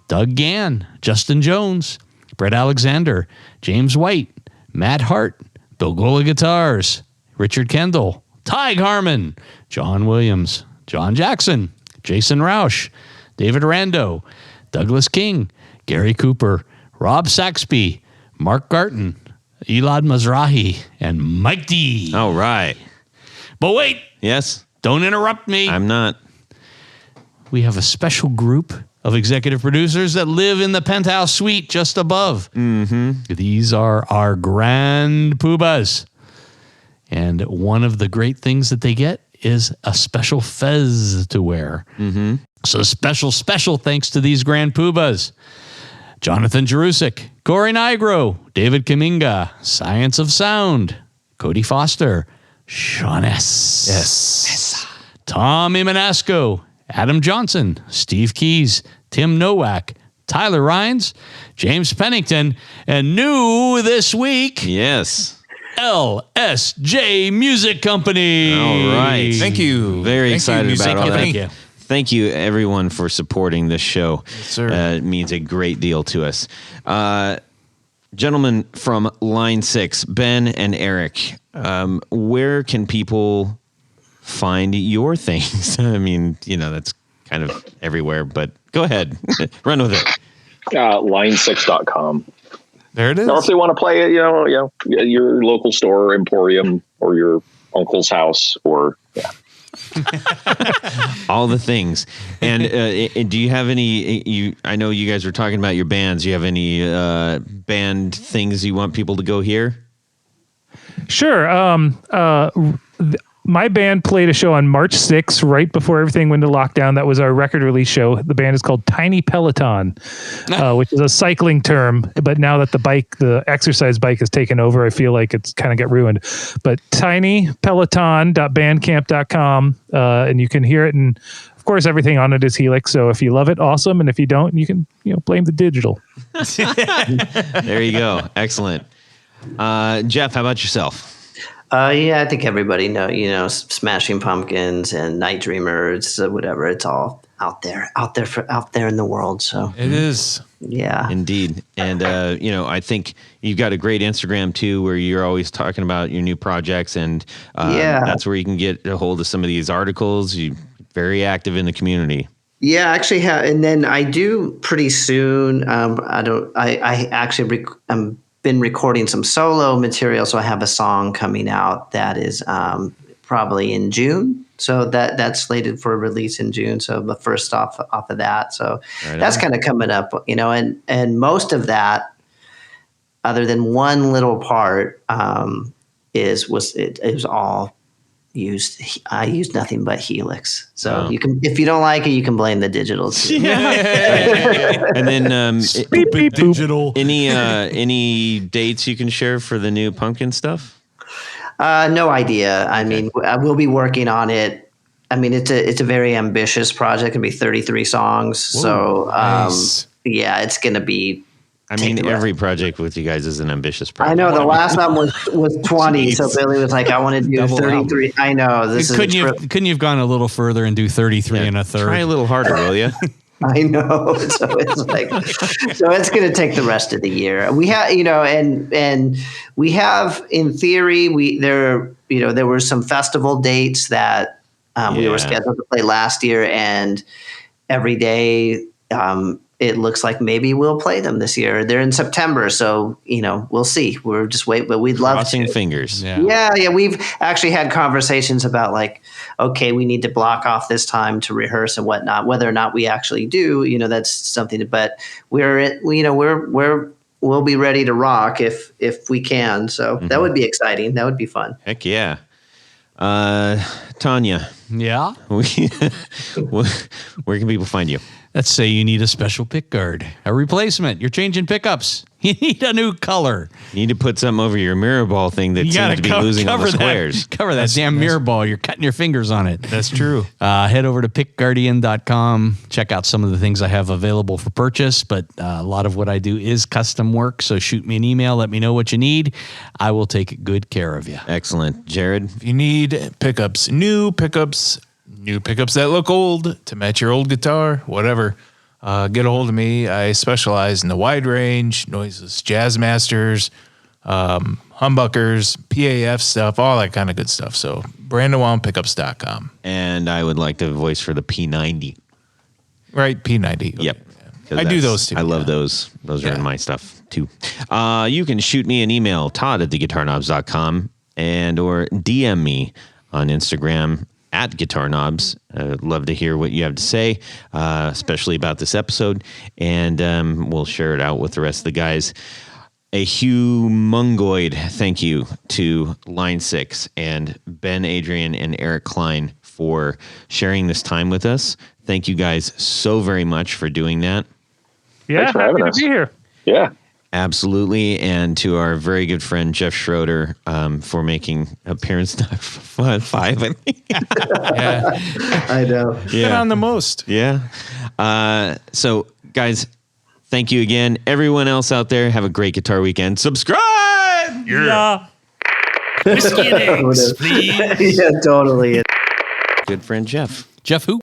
Doug Gann, Justin Jones, Brett Alexander, James White, Matt Hart, Bill Gola Guitars, Richard Kendall, Ty Harmon, John Williams, John Jackson, Jason Roush, David Rando, Douglas King, Gary Cooper, Rob Saxby, Mark Garton, Elad Mizrahi, and Mike D. All right. But wait, Yes. don't interrupt me. I'm not. We have a special group of executive producers that live in the penthouse suite just above. Mm-hmm. These are our grand poobahs. And one of the great things that they get is a special fez to wear. Mm-hmm. So special thanks to these grand poobahs. Jonathan Jerusik, Corey Nigro, David Kaminga, Science of Sound, Cody Foster, Sean S. Yes. Tommy Manasco, Adam Johnson, Steve Keys, Tim Nowak, Tyler Rhines, James Pennington, and new this week, Yes. LSJ Music Company. All right. Thank you. Very Thank excited you, Music about all that. Company. Thank you. Thank you, everyone, for supporting this show. Yes, sir. It means a great deal to us. Gentlemen from Line 6, Ben and Eric, where can people find your things? I mean, that's kind of everywhere, but go ahead. Run with it. Line6.com. There it is. Or if they want to play it, your local store, Emporium, or your uncle's house, or All the things. And do you have any, I know you guys were talking about your bands. Do you have any band things you want people to go hear? Sure. My band played a show on March 6th, right before everything went into lockdown. That was our record release show. The band is called Tiny Peloton, which is a cycling term. But now that the exercise bike has taken over, I feel like it's kind of got ruined. But tinypeloton.bandcamp.com, and you can hear it. And of course, everything on it is Helix. So if you love it, awesome. And if you don't, you can blame the digital. There you go. Excellent. Jeff, how about yourself? Yeah, I think everybody knows, Smashing Pumpkins and Night Dreamers, whatever. It's all out there in the world. So It is. yeah, Indeed. And, I think you've got a great Instagram too, where you're always talking about your new projects, and that's where you can get a hold of some of these articles. You're very active in the community. yeah. Actually, and then I do pretty soon. I'm been recording some solo material, so I have a song coming out that is probably in June. So that's slated for release in June. So the first off of that. So that's kind of coming up, and most of that, other than one little part, it was all used. I used nothing but Helix. So you can, if you don't like it, you can blame the digital too. And then Beep, beep, boop. Digital. any dates you can share for the new pumpkin stuff? No idea. I mean, we'll be working on it. I mean, it's a very ambitious project. It'll be 33 songs. So nice. Yeah, it's going to be. I mean, every project with you guys is an ambitious project. I know the last one was 20, so Billy was like, "I want to do Double 33." I know this Couldn't you have gone a little further and do 33 and a third? Try a little harder, will you? I know. So it's like, so it's going to take the rest of the year. We have, and we have, in theory, there were some festival dates that we were scheduled to play last year, and every day it looks like maybe we'll play them this year. They're in September, so we'll see. We're just waiting, but we'd love Crossing to. fingers. Yeah. We've actually had conversations about like, okay, we need to block off this time to rehearse and whatnot. Whether or not we actually do, that's something. But we'll be ready to rock if we can. So that would be exciting. That would be fun. Heck yeah. Tanya, Yeah. where can people find you? Let's say you need a special pick guard, a replacement. You're changing pickups. You need a new color. You need to put something over your mirror ball thing that You seems got to be losing all the squares. Cover that damn mirror ball. You're cutting your fingers on it. That's true. Head over to pickguardian.com. Check out some of the things I have available for purchase, but a lot of what I do is custom work. So shoot me an email. Let me know what you need. I will take good care of you. Excellent. Jared? If you need pickups, new pickups that look old to match your old guitar, whatever, get a hold of me. I specialize in the wide range, noiseless jazz masters, humbuckers, PAF stuff, all that kind of good stuff. So BrandonWildPickups.com. And I would like to voice for the P90. Right, P90. Okay. Yep. I do those too. I love those. Those are in my stuff too. You can shoot me an email, Todd@theguitarknobs.com, and or DM me on Instagram @GuitarKnobs. I'd love to hear what you have to say, especially about this episode, and we'll share it out with the rest of the guys. A humongoid thank you to Line 6 and Ben, Adrian, and Eric Klein for sharing this time with us. Thank you guys so very much for doing that. Yeah, Thanks for happy having to us. be here. Yeah. Absolutely. And to our very good friend, Jeff Schroeder, for making appearance 5, I think. Yeah. I know. Been on the most. Yeah. So, guys, thank you again. Everyone else out there, have a great guitar weekend. Subscribe! Yeah. Whiskey and eggs, please. Yeah, totally. Good friend, Jeff. Jeff who?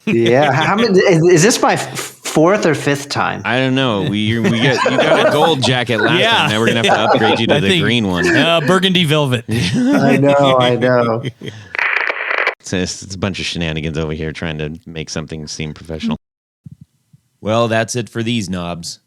Yeah. How many? Is this my fourth or fifth time? I don't know. You got a gold jacket last Yeah. time. Now we're going to have to upgrade you to the green one. Burgundy velvet. I know. It's a bunch of shenanigans over here trying to make something seem professional. Well, that's it for these knobs.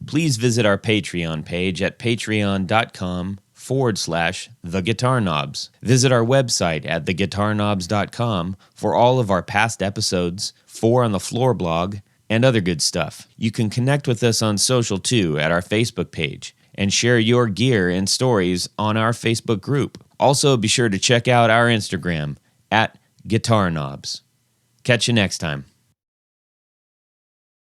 Please visit our Patreon page at patreon.com/theguitarknobs. Visit our website at theguitarknobs.com for all of our past episodes, 4 on the Floor blog, and other good stuff. You can connect with us on social too at our Facebook page and share your gear and stories on our Facebook group. Also, be sure to check out our Instagram at Guitar Knobs. Catch you next time.